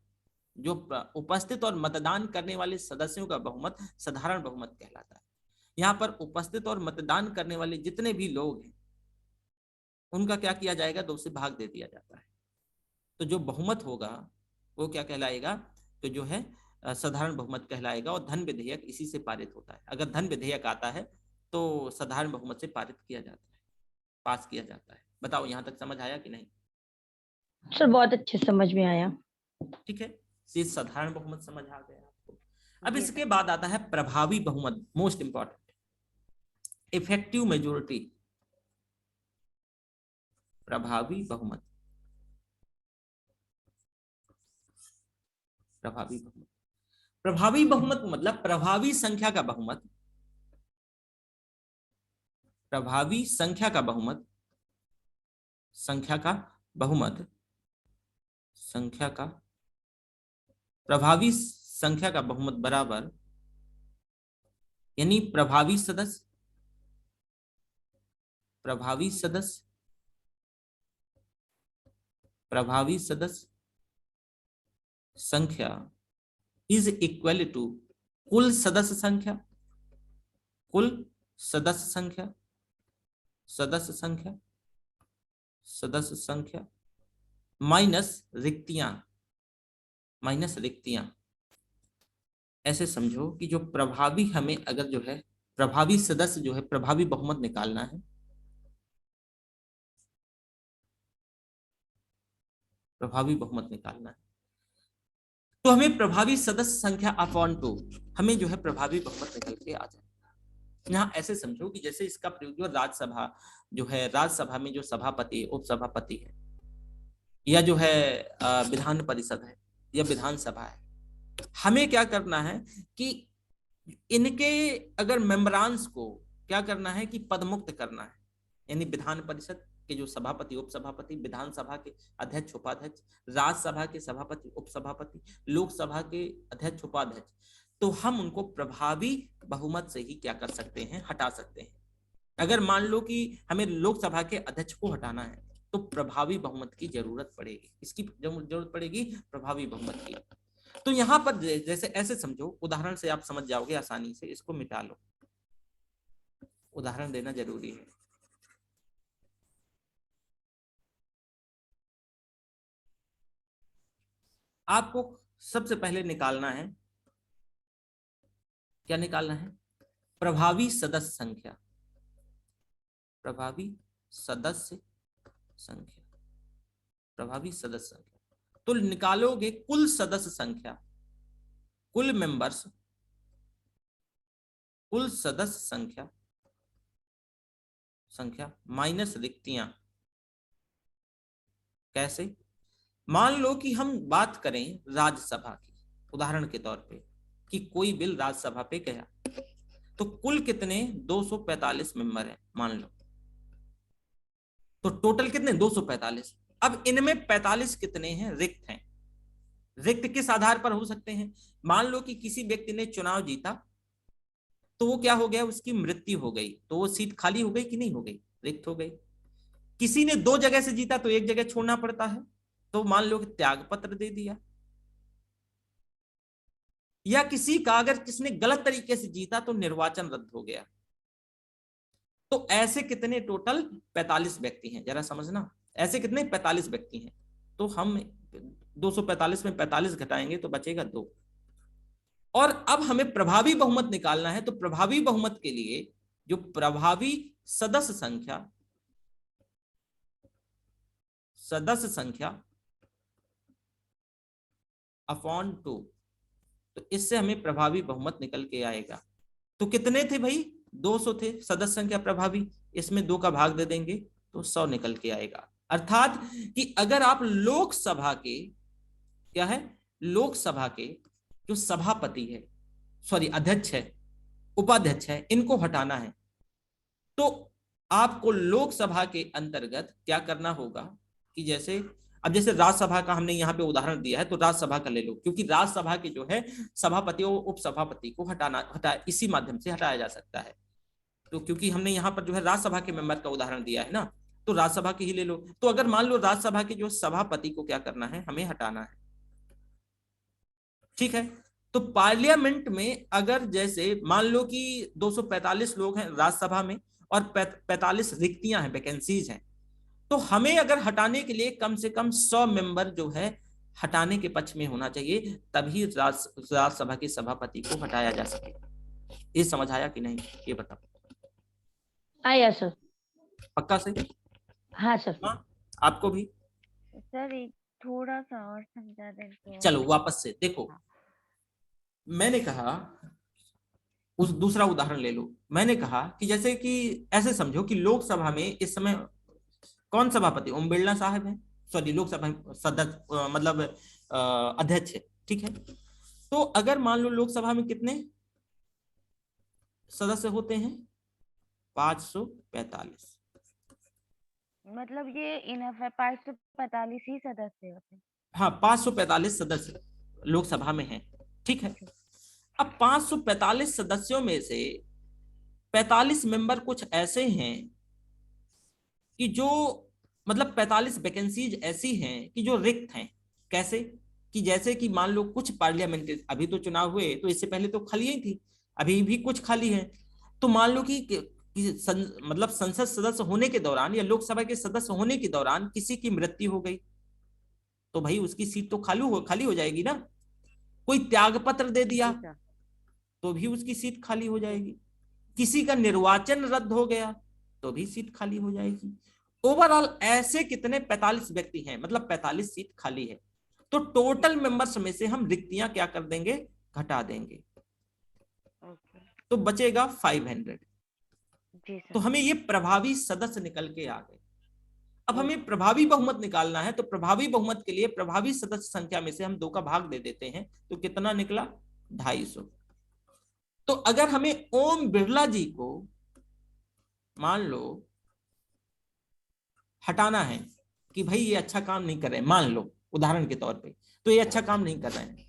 जो उपस्थित और मतदान करने वाले सदस्यों का बहुमत साधारण बहुमत कहलाता है। यहाँ पर उपस्थित और मतदान करने वाले जितने भी लोग हैं उनका क्या किया जाएगा, 2 से भाग दे दिया जाता है। तो जो बहुमत होगा वो क्या कहलाएगा, तो जो है साधारण बहुमत कहलाएगा। और धन विधेयक इसी से पारित होता है। अगर धन विधेयक आता है तो साधारण बहुमत से पारित किया जाता है, पास किया जाता है। बताओ यहां तक समझ आया कि नहीं? सर बहुत अच्छे समझ में आया। ठीक है, ये साधारण बहुमत समझ आ गया आपको। अब जी इसके बाद आता है प्रभावी बहुमत, मोस्ट इंपॉर्टेंट, इफेक्टिव मेजोरिटी। प्रभावी बहुमत, प्रभावी बहुमत, प्रभावी बहुमत मतलब प्रभावी संख्या का बहुमत, प्रभावी संख्या का बहुमत, संख्या का बहुमत, संख्या का, प्रभावी संख्या का बहुमत बराबर, यानी प्रभावी सदस्य, प्रभावी सदस्य, प्रभावी सदस्य संख्या इज इक्वल टू कुल सदस्य संख्या, कुल सदस्य संख्या, सदस्य संख्या, सदस्य संख्या माइनस रिक्तियां, माइनस रिक्तियां। ऐसे समझो कि जो प्रभावी, हमें अगर जो है प्रभावी सदस्य जो है, प्रभावी बहुमत निकालना है, प्रभावी बहुमत निकालना है, तो हमें प्रभावी सदस्य संख्या अपॉन 2, हमें जो है प्रभावी बहुमत निकल के आ जाए। यहाँ ऐसे समझो कि जैसे इसका प्रयोग जो राज्यसभा जो है, राज्यसभा में जो सभापति, उपसभापति है, या जो है विधान परिषद है, या विधानसभा है, हमें क्या करना है कि इनके अगर मेंबरांस को क्या करना है कि पदमुक्त करना है। यानी विधान परिषद के जो सभापति, उपसभापति, विधानसभा के अध्यक्ष, उपाध्यक्ष, राज्यसभा के सभापति, उपसभापति, लोकसभा के अध्यक्ष, उपाध्यक्ष, तो हम उनको प्रभावी बहुमत से ही क्या कर सकते हैं, हटा सकते हैं। अगर मान लो कि हमें लोकसभा के अध्यक्ष को हटाना है तो प्रभावी बहुमत की जरूरत पड़ेगी, इसकी जरूरत पड़ेगी प्रभावी बहुमत की। तो यहाँ पर जैसे ऐसे समझो, उदाहरण से आप समझ जाओगे आसानी से, इसको मिटा लो, उदाहरण देना जरूरी है। आपको सबसे पहले निकालना है, क्या निकालना है, प्रभावी सदस्य संख्या, प्रभावी सदस्य संख्या, प्रभावी सदस्य संख्या। तो निकालोगे कुल सदस्य संख्या, कुल मेंबर्स, कुल सदस्य संख्या, संख्या माइनस रिक्तियां। कैसे? मान लो कि हम बात करें राज्यसभा की, उदाहरण के तौर पे, कि कोई बिल राज्यसभा पे गया, तो कुल कितने 245 मेंबर हैं मान लो, तो टोटल कितने 245। अब इनमें 45 कितने हैं, रिक्त हैं। रिक्त किस आधार पर हो सकते हैं? मान लो कि किसी व्यक्ति ने चुनाव जीता, तो वो क्या हो गया, उसकी मृत्यु हो गई, तो वो सीट खाली हो गई कि नहीं हो गई, रिक्त हो गई। किसी ने 2 जगह से जीता तो 1 जगह छोड़ना पड़ता है, तो मान लो कि त्याग पत्र दे दिया। या किसी का अगर किसने गलत तरीके से जीता तो निर्वाचन रद्द हो गया। तो ऐसे कितने टोटल 45 व्यक्ति हैं, जरा समझना, ऐसे कितने 45 व्यक्ति हैं। तो हम 245 में 45 घटाएंगे तो बचेगा 2। और अब हमें प्रभावी बहुमत निकालना है, तो प्रभावी बहुमत के लिए जो प्रभावी सदस्य संख्या, सदस्य संख्या अपॉन 2, तो इससे हमें प्रभावी बहुमत निकल के आएगा। तो कितने थे भाई, 200 थे सदस्य संख्या प्रभावी, इसमें 2 का भाग दे देंगे तो 100 निकल के आएगा। अर्थात कि अगर आप लोकसभा के, क्या है, लोकसभा के जो सभापति है, सॉरी अध्यक्ष है, उपाध्यक्ष है, इनको हटाना है, तो आपको लोकसभा के अंतर्गत क्या करना होगा कि जैसे, अब जैसे राज्यसभा का हमने यहाँ पे उदाहरण दिया है, तो राज्यसभा का ले लो, क्योंकि राज्यसभा के जो है सभापति और उपसभापति को हटा इसी माध्यम से हटाया जा सकता है। तो क्योंकि हमने यहाँ पर जो है राज्यसभा के मेंबर का उदाहरण दिया है ना, तो राज्यसभा के ही ले लो। तो अगर मान लो राज्यसभा के जो सभापति को क्या करना है, हमें हटाना है, ठीक है। तो पार्लियामेंट में अगर जैसे मान लो कि 245 लोग हैं राज्यसभा में और 45 रिक्तियां हैं, वैकेंसीज हैं, तो हमें अगर हटाने के लिए कम से कम 100 मेंबर जो है हटाने के पक्ष में होना चाहिए, तभी राज्यसभा के सभापति को हटाया जा सके। ये समझ आया कि नहीं, ये बताओ। आया सर। पक्का से? हाँ सर। हाँ, आपको भी? सर एक थोड़ा सा और समझा दें तो। चलो वापस से देखो, मैंने कहा उस दूसरा उदाहरण ले लो। मैंने कहा कि जैसे कि ऐसे समझो कि लोकसभा में इस समय कौन सभापति, ओम बिरला साहब हैं, सॉरी लोकसभा सदस्य मतलब अध्यक्ष है, ठीक है। तो अगर मान लो लोकसभा में कितने सदस्य होते हैं, 545। मतलब ये इनफ है, 545 ही सदस्य होते हैं। हाँ, 545 सदस्य लोकसभा में हैं, ठीक है। अब 545 सदस्यों में से 45 मेंबर कुछ ऐसे हैं कि जो मतलब 45 वैकेंसीज ऐसी हैं कि जो रिक्त हैं। कैसे कि जैसे कि मान लो कुछ पार्लियामेंट, अभी तो चुनाव हुए तो इससे पहले तो खाली ही थी, अभी भी कुछ खाली है। तो मान लो कि मतलब संसद सदस्य होने के दौरान या लोकसभा के सदस्य होने के दौरान किसी की मृत्यु हो गई, तो भाई उसकी सीट तो खाली हो जाएगी ना। कोई त्याग पत्र दे दिया जी सर। तो भी उसकी सीट खाली हो जाएगी। किसी का निर्वाचन रद्द हो गया तो भी सीट खाली हो जाएगी। ओवरऑल ऐसे कितने 45 व्यक्ति हैं, मतलब 45 सीट खाली है। तो टोटल मेंबर्स में से हम रिक्तियां क्या कर देंगे, घटा देंगे, ओके। तो बचेगा 500। जी तो सर। हमें ये प्रभावी सदस्य निकल के आ गए। अब हमें ओके। प्रभावी बहुमत निकालना है, तो प्रभावी बहुमत के लिए प्रभावी सदस्य संख्या में से हम 2 का भाग दे देते हैं, तो कितना निकला, 250। तो अगर हमें ओम बिरला जी को मान लो हटाना है कि भाई ये अच्छा काम नहीं कर रहे हैं, मान लो उदाहरण के तौर पे, तो ये अच्छा काम नहीं कर रहे हैं,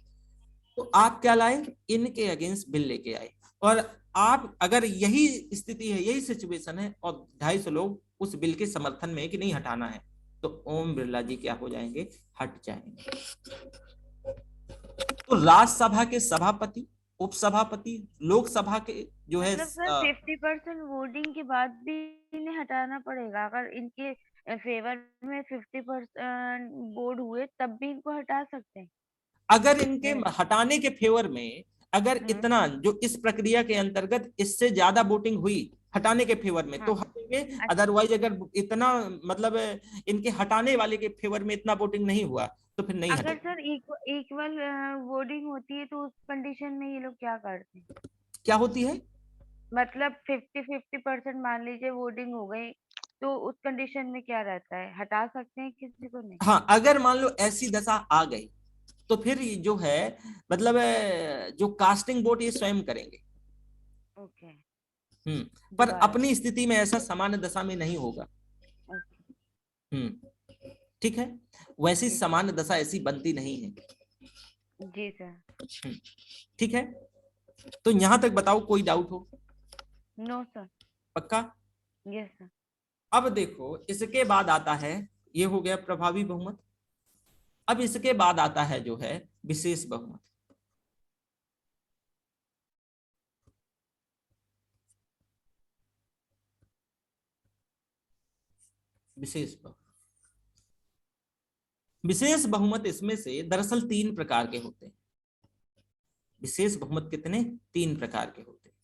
तो आप क्या लाए, इनके अगेंस्ट बिल लेके आए। और आप अगर यही स्थिति है, यही सिचुएशन है और 250 लोग उस बिल के समर्थन में है कि नहीं हटाना है, तो ओम बिरला जी क्या हो जाएंगे, हट जाएंगे। तो राज्यसभा के सभापति, उपसभापति, लोकसभा के जो है मतलब सर 50% वोटिंग के बाद भी इन्हें हटाना पड़ेगा? अगर इनके फेवर में 50% वोट हुए तब भी इनको हटा सकते हैं? अगर इनके हटाने के फेवर में अगर हाँ इतना जो इस प्रक्रिया के अंतर्गत इससे ज्यादा वोटिंग हुई हटाने के फेवर में, तो हाँ। हटेंगे। अच्छा। अदरवाइज अगर इतना मतलब इनके हटाने वाले के फेवर में इतना वोटिंग नहीं हुआ तो फिर नहीं अगर हटेंगे। सर इक्वल वोटिंग होती है तो उस कंडीशन में ये लोग क्या करते हैं? क्या होती है, मतलब 50-50% मान लीजिए वोटिंग हो गई, तो उस कंडीशन में क्या रहता है, हटा सकते हैं किसी को? नहीं। हाँ अगर मान लो ऐसी दशा आ गई तो फिर ये जो है मतलब जो कास्टिंग वोट ये स्वयं करेंगे। ओके। पर दोबारा अपनी से। स्थिति में ऐसा सामान्य दशा में नहीं होगा। ओके। ठीक है, वैसी जी सर। सामान्य दशा ऐसी बनती नहीं है। जी सर। ठीक है, तो यहां तक बताओ कोई डाउट हो, नो सर। पक्का। Yes sir. अब देखो इसके बाद आता है, ये हो गया प्रभावी बहुमत। अब इसके बाद आता है जो है विशेष बहुमत। विशेष बहुमत, विशेष बहुमत इसमें से दरअसल 3 प्रकार के होते हैं। विशेष बहुमत कितने, 3 प्रकार के होते हैं।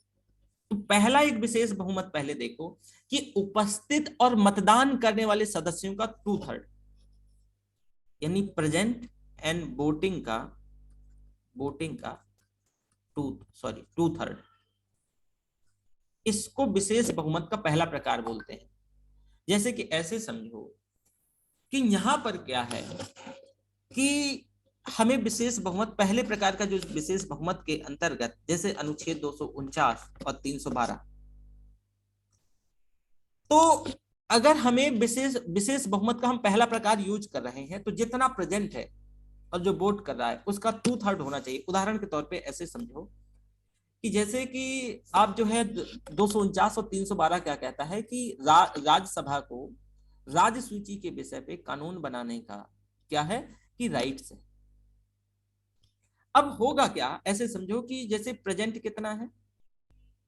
तो पहला एक विशेष बहुमत पहले देखो कि उपस्थित और मतदान करने वाले सदस्यों का 2/3, यानी प्रेजेंट एंड वोटिंग का 2/3, इसको विशेष बहुमत का पहला प्रकार बोलते हैं। जैसे कि ऐसे समझो कि यहां पर क्या है कि हमें विशेष बहुमत, पहले प्रकार का जो विशेष बहुमत के अंतर्गत जैसे अनुच्छेद 249 और 312, तो अगर हमें विशेष बहुमत का हम पहला प्रकार यूज कर रहे हैं तो जितना प्रेजेंट है और जो वोट कर रहा है उसका 2/3 होना चाहिए। उदाहरण के तौर पे ऐसे समझो कि जैसे कि आप जो है 249 और 312 क्या कहता है कि राज्यसभा को राज्य सूची के विषय पे कानून बनाने का क्या है कि राइट्स है। अब होगा क्या, ऐसे समझो कि जैसे प्रेजेंट कितना है,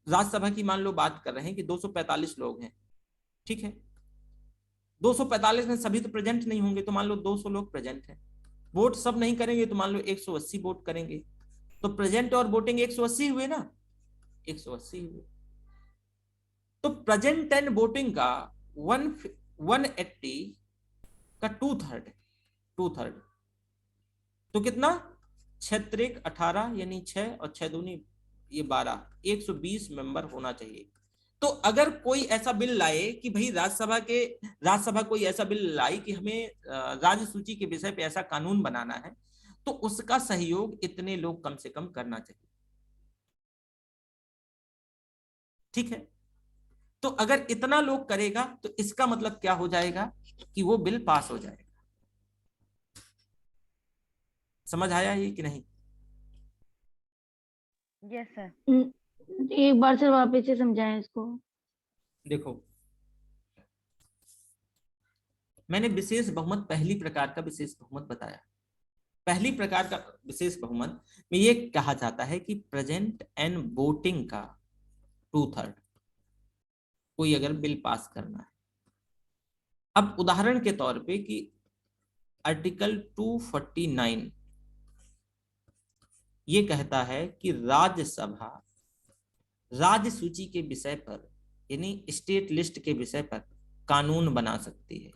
राज्यसभा की मान लो बात कर रहे हैं कि 245 लोग हैं, ठीक है। 245 में सभी तो प्रेजेंट नहीं होंगे, तो मान लो 200 लोग प्रेजेंट हैं। वोट सब नहीं करेंगे तो मान लो 180 वोट करेंगे, तो प्रेजेंट और वोटिंग 180 हुए ना, 180 हुए। तो प्रेजेंट एंड वोटिंग का 180 का 2/3 2/3। तो कितना, 6 त्रिक 18 यानी 6 और 6 दूनी ये 12, 120 मेंबर होना चाहिए। तो अगर कोई ऐसा बिल लाए कि भाई राज्यसभा कोई ऐसा बिल लाई कि हमें राज्य सूची के विषय पे ऐसा कानून बनाना है, तो उसका सहयोग इतने लोग कम से कम करना चाहिए। ठीक है, तो अगर इतना लोग करेगा तो इसका मतलब क्या हो जाएगा कि वो बिल पास हो जाएगा। समझ आया ये कि नहीं? Yes sir. एक बार से वापस से समझाएं इसको। देखो, मैंने विशेष बहुमत, पहली प्रकार का विशेष बहुमत बताया। पहली प्रकार का विशेष बहुमत में ये कहा जाता है कि प्रेजेंट एंड वोटिंग का 2/3 कोई अगर बिल पास करना है। अब उदाहरण के तौर पे कि आर्टिकल 249 ये कहता है कि राज्यसभा राज्य सूची के विषय पर यानी स्टेट लिस्ट के विषय पर कानून बना सकती है।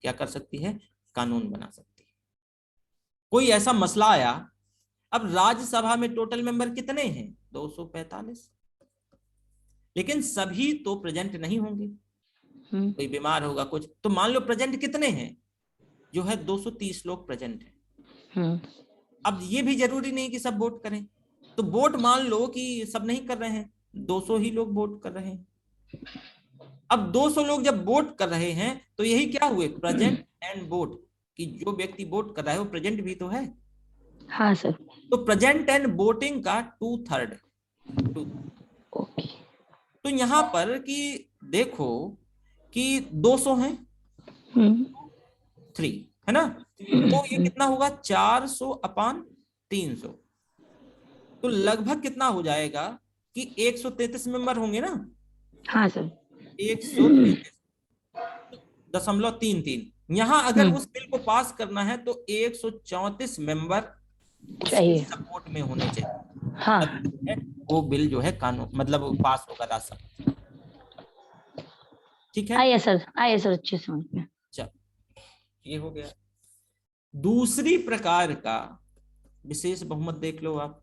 क्या कर सकती है? कानून बना सकती है। कोई ऐसा मसला आया, अब राज्यसभा में टोटल मेंबर कितने हैं? 245, लेकिन सभी तो प्रेजेंट नहीं होंगे, कोई बीमार होगा कुछ, तो मान लो प्रेजेंट कितने हैं? जो है 230 लोग प्रेजेंट हैं। अब ये भी जरूरी नहीं कि सब वोट करें, तो वोट मान लो कि सब नहीं कर रहे हैं, 200 ही लोग वोट कर रहे हैं। अब 200 लोग जब वोट कर रहे हैं तो यही क्या हुए, प्रेजेंट एंड वोट, कि जो व्यक्ति वोट कर रहा है वो प्रेजेंट भी तो है। हाँ सर। तो प्रेजेंट एंड वोटिंग का 2/3। ओके। तो यहाँ पर कि देखो कि 200 हैं, 3 है ना, तो ये कितना होगा, 400/300। तो लगभग कितना हो जाएगा कि 133 मेंबर होंगे ना। हाँ सर। 133.33। यहाँ अगर उस बिल को पास करना है तो 134 मेंबर चाहिए, सपोर्ट में होने चाहिए। हाँ। वो बिल जो है कानून मतलब पास होगा राज्यसभा। ठीक है, आइए सर, आइए सर, अच्छे समझ में। चल ये हो गया। दूसरी प्रकार का विशेष बहुमत देख लो आप।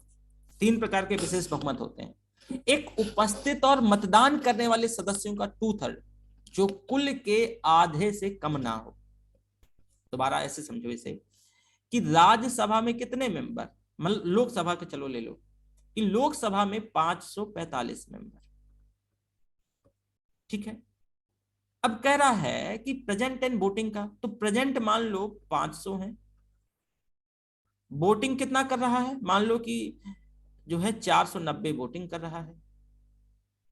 3 प्रकार के विशेष बहुमत होते हैं। एक, उपस्थित और मतदान करने वाले सदस्यों का 2/3 जो कुल के आधे से कम ना हो। दोबारा ऐसे समझो इसे कि राज्यसभा में कितने मेंबर, मतलब लोकसभा के चलो ले लो कि लोकसभा में 545 मेंबर। ठीक है, अब कह रहा है कि प्रेजेंट एंड वोटिंग का, तो प्रेजेंट मान लो 500 है, वोटिंग कितना कर रहा है, मान लो कि जो है 490 वोटिंग कर रहा है।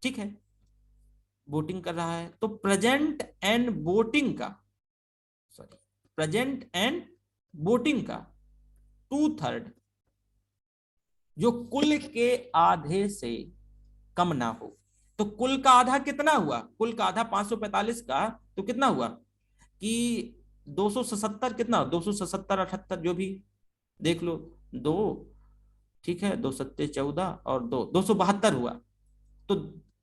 ठीक है, वोटिंग कर रहा है, तो प्रेजेंट एंड वोटिंग का, सॉरी, प्रेजेंट एंड वोटिंग का 2/3 जो कुल के आधे से कम ना हो। तो कुल का आधा कितना हुआ, कुल का आधा 545 का तो कितना हुआ कि 277, कितना 277 78 जो भी देख लो, 2, ठीक है, 2 सत्ते 14 और 2 272 हुआ। तो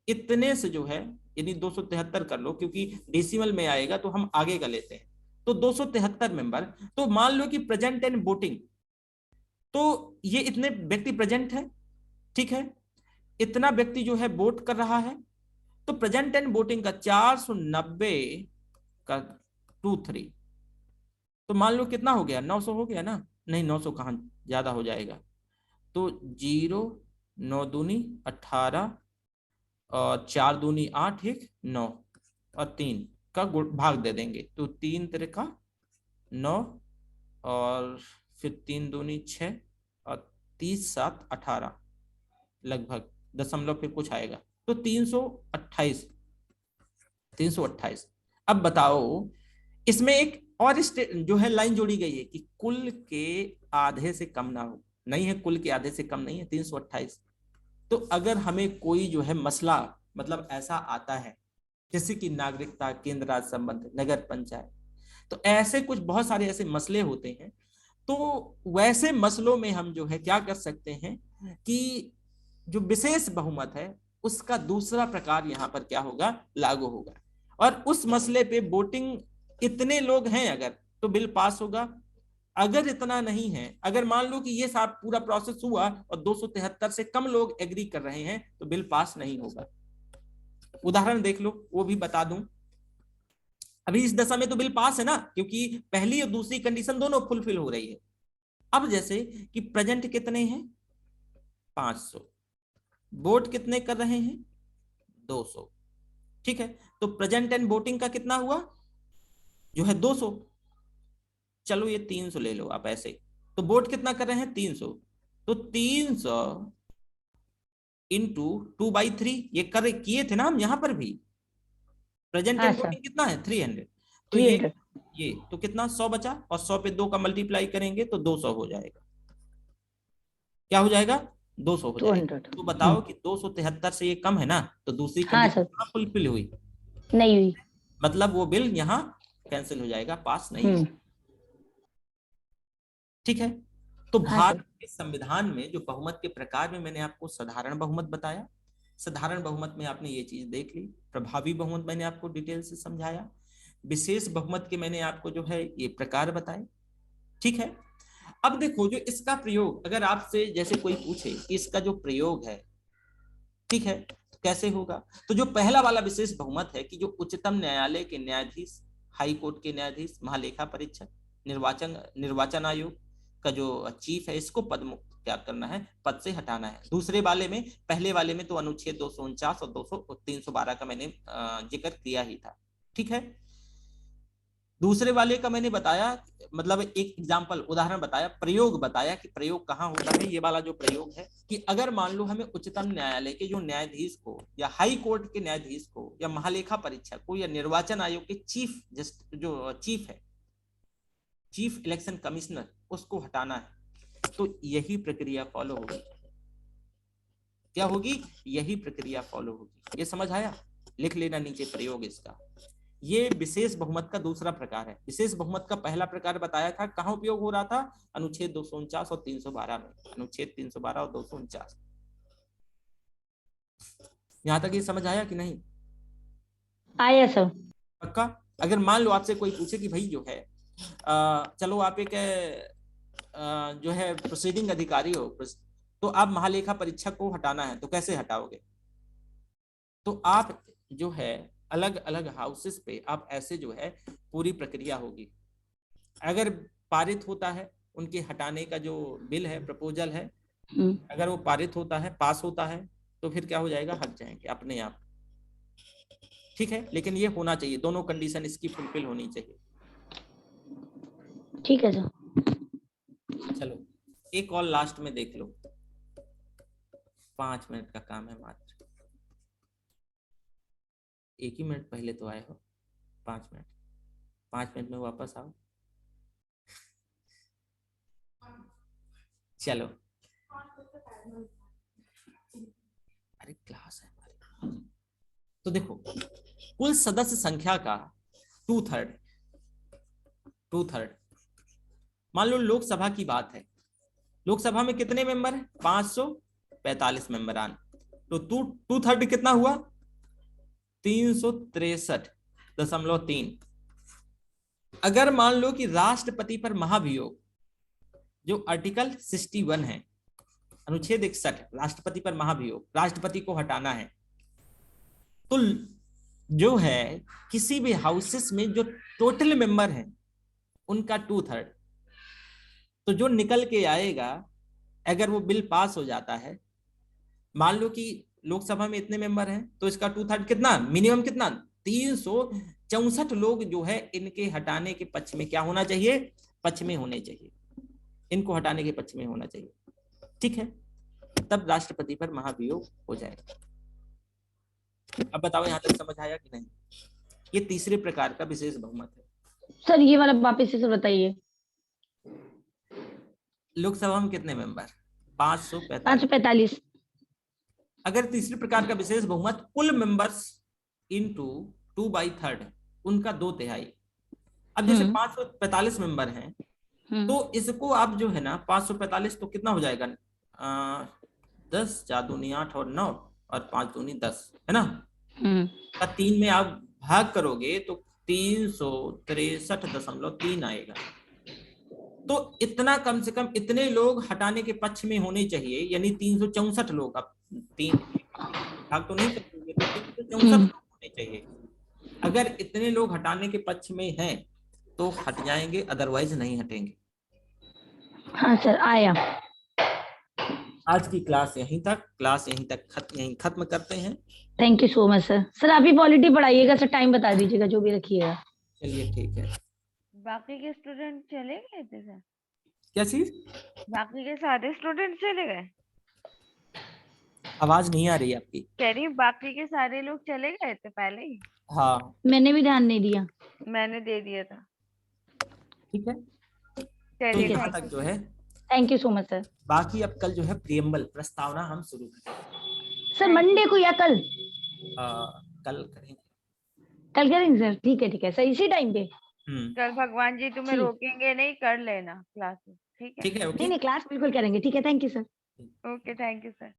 इतने से जो है यदि 273 कर लो, क्योंकि डेसिमल में आएगा तो हम आगे का लेते हैं, तो 273 मेंबर। तो मान लो कि प्रेजेंट एंड वोटिंग, तो ये इतने व्यक्ति प्रेजेंट है, ठीक है, इतना व्यक्ति जो है वोट कर रहा है, तो प्रेजेंट एंड वोटिंग का 490 का 2/3, तो मान लो कितना हो गया, 900 हो गया ना, नहीं 900 कहां, ज्यादा हो जाएगा, तो 0 9 दूनी 18 और 4 दूनी 8 1 9 और 3 का भाग दे देंगे, तो 3 त्रिका 9 और फिर 3 दूनी 6 और 30 7 18 लगभग, दशमलव फिर कुछ आएगा, तो 328। अब बताओ, इसमें एक और जो है लाइन जोड़ी गई है कि कुल के आधे से कम ना हो, नहीं है, कुल के आधे से कम नहीं है 328। तो अगर हमें कोई जो है मसला मतलब ऐसा आता है जैसे कि नागरिकता, केंद्र राज्य संबंध, नगर पंचायत, तो ऐसे कुछ बहुत सारे ऐसे मसले होते हैं, तो वैसे मसलों में हम जो है क्या कर सकते हैं कि जो विशेष बहुमत है उसका दूसरा प्रकार यहाँ पर क्या होगा, लागू होगा। और उस मसले पे वोटिंग इतने लोग हैं अगर, तो बिल पास होगा। अगर इतना नहीं है, अगर मान लो कि ये सब पूरा प्रोसेस हुआ और 273 से कम लोग एग्री कर रहे हैं, तो बिल पास नहीं होगा। उदाहरण देख लो, वो भी बता दूं। अभी इस दशा में तो बिल पास है ना, क्योंकि पहली और दूसरी कंडीशन दोनों फुलफिल हो रही है। अब जैसे कि प्रेजेंट कितने हैं 500, वोट कितने कर रहे हैं 200, ठीक है। तो प्रेजेंट एंड वोटिंग का कितना हुआ जो है 200, चलो ये 300 ले लो आप ऐसे। तो वोट कितना कर रहे हैं 300, तो 300 इंटू 2/3, ये कर किए थे ना हम यहाँ पर भी। प्रेजेंट हाँ एंड सर, वोटिंग कितना है 300, तो 300। ये तो कितना 100 बचा, और 100 पे 2 का मल्टीप्लाई करेंगे तो 200 हो जाएगा। क्या हो जाएगा 200 हो जाएगा। 200। तो बताओ कि 273 से ये कम है ना, तो दूसरी हाँ कंडीशन सर, फुलफिल हुई, नहीं हुई। मतलब वो बिल यहाँ कैंसिल हो जाएगा, पास नहीं हो। ठीक है। तो हाँ भारत सर। के संविधान में जो बहुमत के प्रकार में मैंने आपको साधारण बहुमत बताया, साधारण बहुमत में आपने ये चीज देख ली। प्रभावी बहुमत मैंने आपको डिटेल से समझाया। विशेष बहुमत के मैंने आपको जो है ये प्रकार बताए। ठीक है। अब देखो, जो इसका प्रयोग, अगर आपसे जैसे कोई पूछे कि इसका जो प्रयोग है, ठीक है, तो कैसे होगा, तो जो पहला वाला विशेष बहुमत है कि जो उच्चतम न्यायालय के न्यायाधीश, हाई कोर्ट के न्यायाधीश, महालेखा परीक्षक, निर्वाचन आयोग का जो चीफ है, इसको पद मुक्त क्या करना है, पद से हटाना है। दूसरे वाले में, पहले वाले में तो अनुच्छेद 249 और 312 का मैंने जिक्र किया ही था। ठीक है। दूसरे वाले का मैंने बताया, मतलब एक एग्जाम्पल, उदाहरण बताया, प्रयोग बताया कि प्रयोग कहाँ होता है। ये वाला जो प्रयोग है कि अगर मान लो हमें उच्चतम न्यायालय के जो न्यायाधीश को, या हाई कोर्ट के न्यायाधीश को, या महालेखा परीक्षक को, या निर्वाचन आयोग के चीफ, जो चीफ है, चीफ इलेक्शन कमिश्नर, उसको हटाना है, तो यही प्रक्रिया फॉलो होगी। क्या होगी, यही प्रक्रिया फॉलो होगी। ये समझ आया, लिख लेना नीचे प्रयोग इसका। ये विशेष बहुमत का दूसरा प्रकार है। विशेष बहुमत का पहला प्रकार बताया था, कहां उपयोग हो रहा था, अनुच्छेद 249 और 312 में, अनुच्छेद 312 और 249। यहां तक ये समझ आया कि नहीं? आया सर। पक्का? अगर मान लो आपसे कोई पूछे कि भाई जो है चलो आप एक जो है प्रोसीडिंग अधिकारी हो, तो आप महालेखा परीक्षक को हटाना है, तो कैसे हटाओगे? तो आप जो है अलग अलग हाउसेस पे आप ऐसे जो है पूरी प्रक्रिया होगी। अगर पारित होता है, उनके हटाने का जो बिल है, प्रपोजल है, अगर वो पारित होता है, पास होता है, तो फिर क्या हो जाएगा, हट जाएंगे अपने आप। ठीक है। लेकिन ये होना चाहिए, दोनों कंडीशन इसकी फुलफिल होनी चाहिए। ठीक है सर। चलो एक और लास्ट में देख लो, 5 मिनट का काम है मात्र। 1 ही मिनट पहले तो आए हो, 5 मिनट, 5 मिनट में वापस आओ। चलो, अरे क्लास है हमारी। तो देखो, कुल सदस्य संख्या का 2/3 मान लो लोकसभा की बात है। लोकसभा में कितने मेंबर है, 545 मेंबरान। तो 2/3 कितना हुआ, 363.3। अगर मान लो कि राष्ट्रपति पर महाभियोग, जो आर्टिकल 61 है, अनुच्छेद 61, राष्ट्रपति पर महाभियोग, राष्ट्रपति को हटाना है, तो जो है किसी भी हाउसेस में जो टोटल मेंबर हैं उनका 2/3, तो जो निकल के आएगा, अगर वो बिल पास हो जाता है, मान लो कि लोकसभा में इतने मेंबर हैं, तो इसका 2/3 कितना, मिनिमम कितना, 364 लोग जो है इनके हटाने के पक्ष में क्या होना चाहिए, पक्ष में होने चाहिए, इनको हटाने के पक्ष में होना चाहिए। ठीक है। तब राष्ट्रपति पर महाभियोग हो जाएगा। अब बताओ यहां तक समझ आया कि नहीं? ये तीसरे प्रकार का विशेष बहुमत है। सर ये वाला वापस से बताइए। लोकसभा में कितने मेंबर, 545। 545। अगर तीसरे प्रकार का विशेष बहुमत कुल मेंबर्स इनटू 2/3, उनका 2/3। अब जैसे 545 मेंबर हैं, तो इसको आप जो है ना 545, तो कितना हो जाएगा, 10 4 दूनी 8 और 9 और 5 दूनी 10, है ना। का 3 में आप भाग करोगे तो 363.3 आएगा। तो इतना कम से कम इतने लोग हटाने के पक्ष में होने चाहिए, यानी 364 लोग। अब 3 भाग तो नहीं करेंगे, तो 364 लोग होने चाहिए। अगर इतने लोग हटाने के पक्ष में हैं तो हट जाएंगे, अदरवाइज नहीं हटेंगे। हाँ सर, आया। आज की क्लास यहीं तक यहीं खत्म करते हैं। Thank you so much sir. Sir आप ही पॉलिटी पढ़ाइएगा सर, टाइम बता दीजिएगा जो भी रखिएगा। चलिए ठीक है। बाकी के स्टूडेंट चले गए थे सर? क्या चीज? बाकी के सारे स्टूडेंट चले गए? आवाज नहीं आ रही आपकी। कह रही हूँ बाकी के सारे लोग चले गए थे पहले ही। हाँ मैंने भी ध्यान नहीं दिया। मैंने दे दिया था। ठीक है। तो चलिए है, यहाँ thank तक you. जो है, thank you so much sir. बाकी अब कल जो है प्रियम्बल प्रस्तावना हम शुरू करेंगे। सर मंडे को या कल? कल करेंगे। कल करेंगे सर, ठीक है सर, इसी टाइम पे। कल भगवान जी तुम्हें ठीक। रोकेंगे नहीं, कर लेना क्लासेस, ठीक है? ठीक है, ओके। नहीं क्लास बिल्कुल करेंगे, ठीक है, thank you sir. Okay, thank you sir.